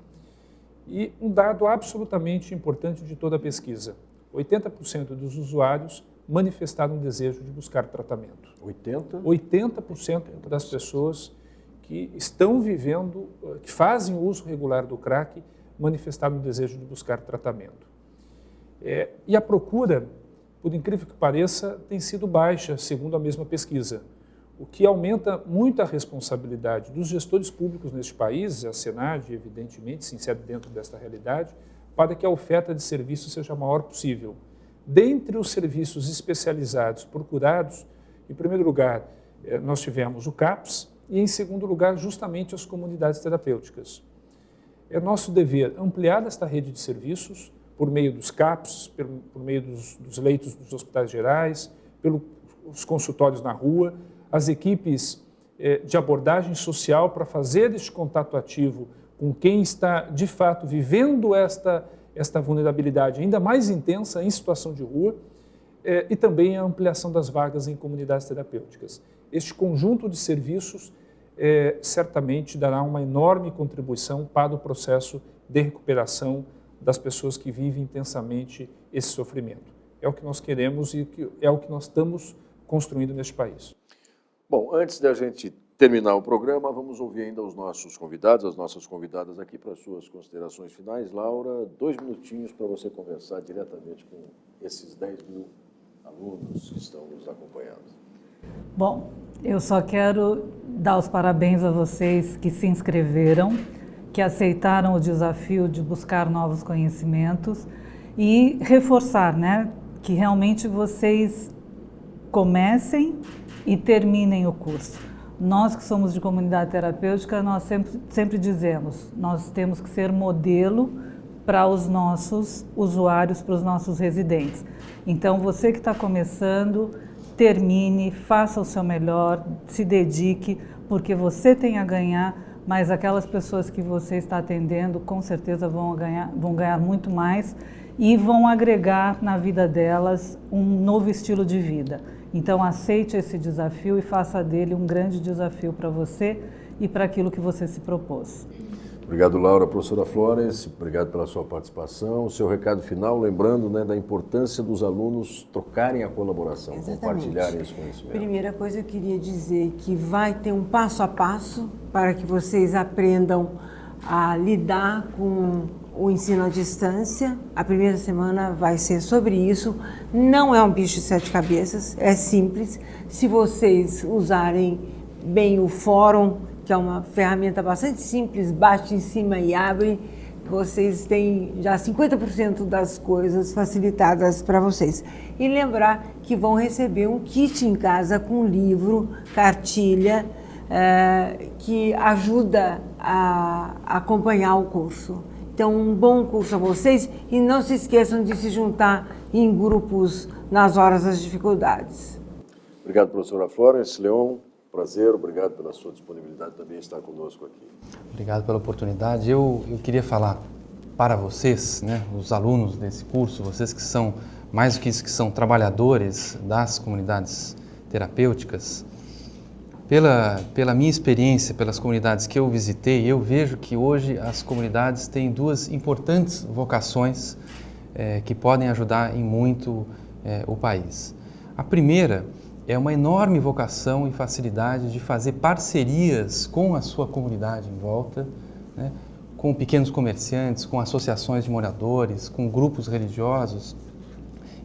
E um dado absolutamente importante de toda a pesquisa, 80% dos usuários manifestaram um desejo de buscar tratamento. 80% das pessoas que estão vivendo, que fazem uso regular do crack, manifestaram um desejo de buscar tratamento. E a procura por incrível que pareça, tem sido baixa, segundo a mesma pesquisa, o que aumenta muito a responsabilidade dos gestores públicos neste país, a Senad, evidentemente, se insere dentro desta realidade, para que a oferta de serviços seja a maior possível. Dentre os serviços especializados procurados, em primeiro lugar, nós tivemos o CAPS e, em segundo lugar, justamente as comunidades terapêuticas. É nosso dever ampliar esta rede de serviços por meio dos CAPS, por meio dos leitos dos hospitais gerais, pelos consultórios na rua, as equipes de abordagem social para fazer este contato ativo com quem está, de fato, vivendo esta vulnerabilidade ainda mais intensa em situação de rua, e também a ampliação das vagas em comunidades terapêuticas. Este conjunto de serviços certamente dará uma enorme contribuição para o processo de recuperação das pessoas que vivem intensamente esse sofrimento. É o que nós queremos e é o que nós estamos construindo neste país. Bom, antes da gente terminar o programa, vamos ouvir ainda os nossos convidados, as nossas convidadas aqui para as suas considerações finais. Laura, 2 minutinhos para você conversar diretamente com esses 10 mil alunos que estão nos acompanhando. Bom, eu só quero dar os parabéns a vocês que se inscreveram, que aceitaram o desafio de buscar novos conhecimentos e reforçar, né, que realmente vocês comecem e terminem o curso. Nós que somos de comunidade terapêutica, nós sempre dizemos, nós temos que ser modelo para os nossos usuários, para os nossos residentes. Então, você que está começando, termine, faça o seu melhor, se dedique, porque você tem a ganhar, mas aquelas pessoas que você está atendendo, com certeza vão ganhar muito mais e vão agregar na vida delas um novo estilo de vida. Então, aceite esse desafio e faça dele um grande desafio para você e para aquilo que você se propôs. Obrigado, Laura. Professora Florence, obrigado pela sua participação. O seu recado final, lembrando, né, da importância dos alunos trocarem a colaboração, compartilharem esse conhecimento. Primeira coisa, eu queria dizer que vai ter um passo a passo para que vocês aprendam a lidar com o ensino à distância. A primeira semana vai ser sobre isso. Não é um bicho de 7 cabeças, é simples. Se vocês usarem bem o fórum, que é uma ferramenta bastante simples, bate em cima e abre, vocês têm já 50% das coisas facilitadas para vocês. E lembrar que vão receber um kit em casa com livro, cartilha, que ajuda a acompanhar o curso. Então, um bom curso a vocês e não se esqueçam de se juntar em grupos nas horas das dificuldades. Obrigado, professora Florence. Leon, prazer, obrigado pela sua disponibilidade também em estar conosco aqui. Obrigado pela oportunidade. Eu queria falar para vocês, né, os alunos desse curso, vocês que são, mais do que isso, que são trabalhadores das comunidades terapêuticas, pela minha experiência, pelas comunidades que eu visitei, eu vejo que hoje as comunidades têm 2 importantes vocações que podem ajudar em muito o país. A primeira é uma enorme vocação e facilidade de fazer parcerias com a sua comunidade em volta, né, com pequenos comerciantes, com associações de moradores, com grupos religiosos,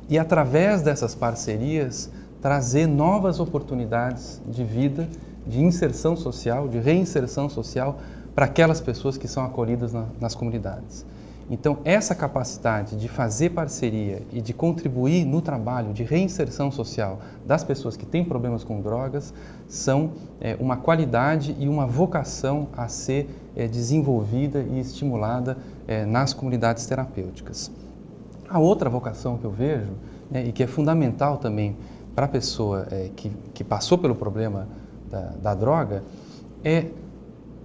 e através dessas parcerias trazer novas oportunidades de vida, de inserção social, de reinserção social para aquelas pessoas que são acolhidas nas comunidades. Então, essa capacidade de fazer parceria e de contribuir no trabalho de reinserção social das pessoas que têm problemas com drogas são uma qualidade e uma vocação a ser desenvolvida e estimulada nas comunidades terapêuticas. A outra vocação que eu vejo, e que é fundamental também para a pessoa que passou pelo problema da droga, é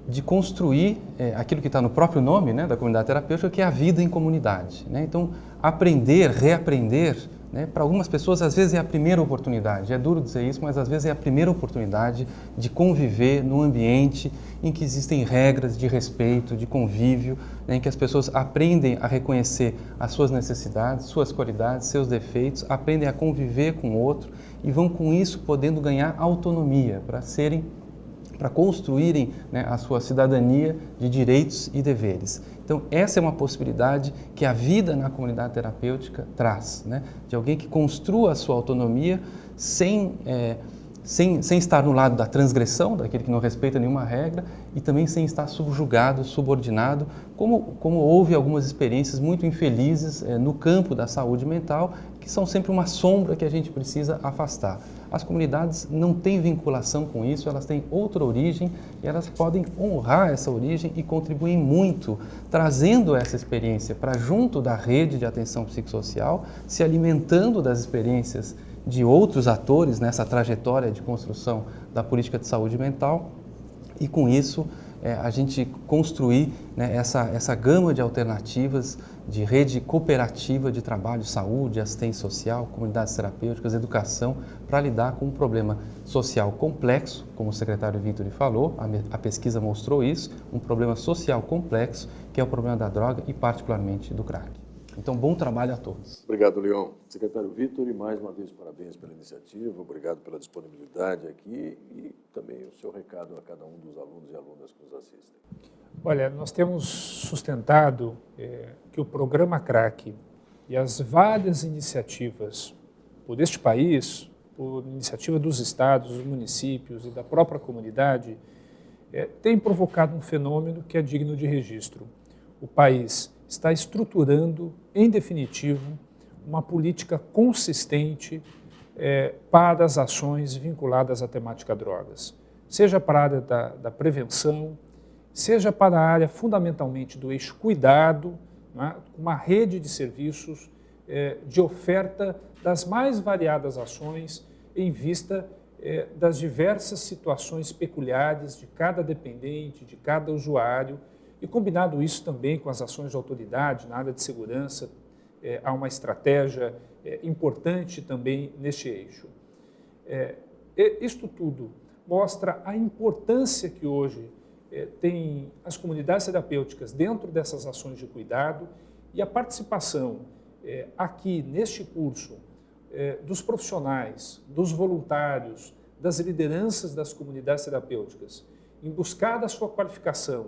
de construir aquilo que está no próprio nome, né, da comunidade terapêutica, que é a vida em comunidade, né? Então, aprender, reaprender, né, para algumas pessoas às vezes é a primeira oportunidade, é duro dizer isso, mas às vezes é a primeira oportunidade de conviver num ambiente em que existem regras de respeito, de convívio, né, em que as pessoas aprendem a reconhecer as suas necessidades, suas qualidades, seus defeitos, aprendem a conviver com o outro e vão com isso podendo ganhar autonomia para construírem, né, a sua cidadania de direitos e deveres. Então, essa é uma possibilidade que a vida na comunidade terapêutica traz, né? De alguém que construa a sua autonomia sem estar no lado da transgressão, daquele que não respeita nenhuma regra, e também sem estar subjugado, subordinado, como houve algumas experiências muito infelizes no campo da saúde mental, que são sempre uma sombra que a gente precisa afastar. As comunidades não têm vinculação com isso, elas têm outra origem e elas podem honrar essa origem e contribuir muito, trazendo essa experiência para junto da rede de atenção psicossocial, se alimentando das experiências de outros atores nessa trajetória de construção da política de saúde mental e, com isso, a gente construir, né, essa gama de alternativas de rede cooperativa de trabalho, saúde, assistência social, comunidades terapêuticas, educação, para lidar com um problema social complexo, como o secretário Vitor falou, a pesquisa mostrou isso, um problema social complexo, que é o problema da droga e particularmente do crack. Então, bom trabalho a todos. Obrigado, Leon. Secretário Vitor, e mais uma vez parabéns pela iniciativa, obrigado pela disponibilidade aqui e também o seu recado a cada um dos alunos e alunas que nos assistem. Olha, nós temos sustentado que o programa CRAC e as várias iniciativas por este país, por iniciativa dos estados, dos municípios e da própria comunidade, têm provocado um fenômeno que é digno de registro. O país está estruturando, em definitivo, uma política consistente para as ações vinculadas à temática drogas, seja para a área da prevenção, seja para a área fundamentalmente do eixo cuidado, né, uma rede de serviços de oferta das mais variadas ações em vista das diversas situações peculiares de cada dependente, de cada usuário, e combinado isso também com as ações de autoridade na área de segurança, há uma estratégia importante também neste eixo. Isto tudo mostra a importância que hoje tem as comunidades terapêuticas dentro dessas ações de cuidado e a participação aqui neste curso dos profissionais, dos voluntários, das lideranças das comunidades terapêuticas, em buscar a sua qualificação,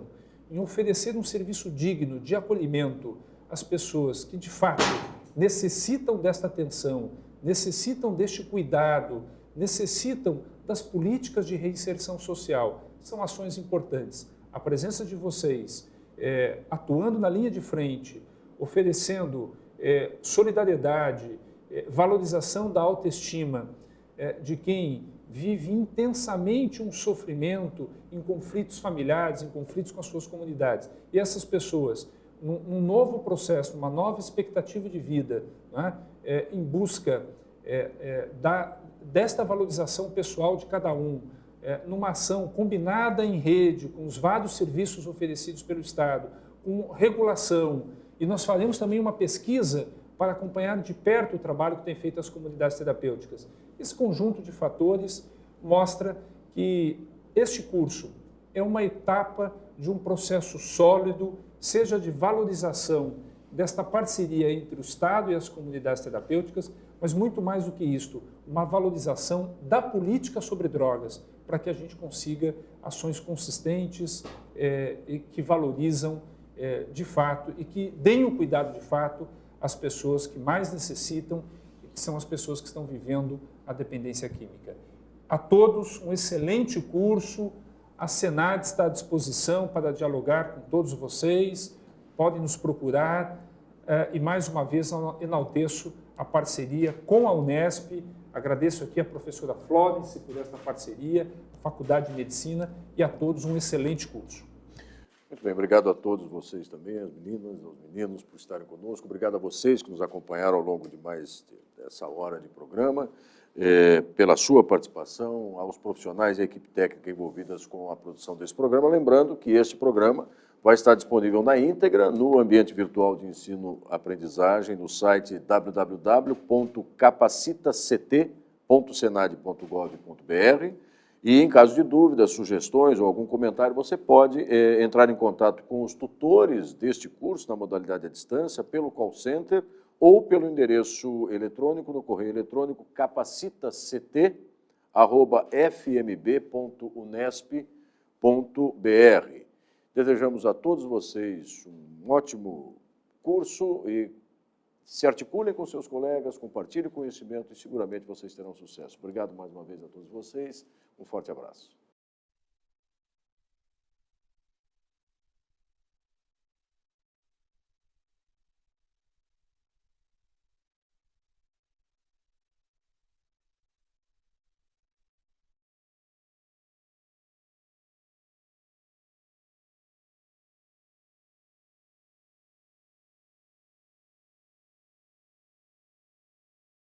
em oferecer um serviço digno de acolhimento às pessoas que, de fato, necessitam desta atenção, necessitam deste cuidado, necessitam das políticas de reinserção social. São ações importantes. A presença de vocês atuando na linha de frente, oferecendo solidariedade, valorização da autoestima de quem vive intensamente um sofrimento em conflitos familiares, em conflitos com as suas comunidades. E essas pessoas, num novo processo, uma nova expectativa de vida, né, em busca desta valorização pessoal de cada um, numa ação combinada em rede, com os vários serviços oferecidos pelo Estado, com regulação. E nós faremos também uma pesquisa para acompanhar de perto o trabalho que tem feito as comunidades terapêuticas. Esse conjunto de fatores mostra que este curso é uma etapa de um processo sólido, seja de valorização desta parceria entre o Estado e as comunidades terapêuticas, mas muito mais do que isto, uma valorização da política sobre drogas, para que a gente consiga ações consistentes e que valorizam de fato e que deem o cuidado de fato às pessoas que mais necessitam, que são as pessoas que estão vivendo a dependência química. A todos um excelente curso, a Senad está à disposição para dialogar com todos vocês, podem nos procurar e mais uma vez enalteço a parceria com a Unesp, agradeço aqui a professora Florence por esta parceria, a Faculdade de Medicina e a todos um excelente curso. Muito bem, obrigado a todos vocês também, as meninas, os meninos, por estarem conosco. Obrigado a vocês que nos acompanharam ao longo de mais dessa hora de programa, pela sua participação, aos profissionais e à equipe técnica envolvidas com a produção desse programa. Lembrando que este programa vai estar disponível na íntegra no ambiente virtual de ensino-aprendizagem, no site www.capacitact.senad.gov.br. E, em caso de dúvidas, sugestões ou algum comentário, você pode entrar em contato com os tutores deste curso, na modalidade à distância, pelo call center ou pelo endereço eletrônico, no correio eletrônico, capacitact@fmb.unesp.br. Desejamos a todos vocês um ótimo curso e se articulem com seus colegas, compartilhem conhecimento e seguramente vocês terão sucesso. Obrigado mais uma vez a todos vocês. Um forte abraço.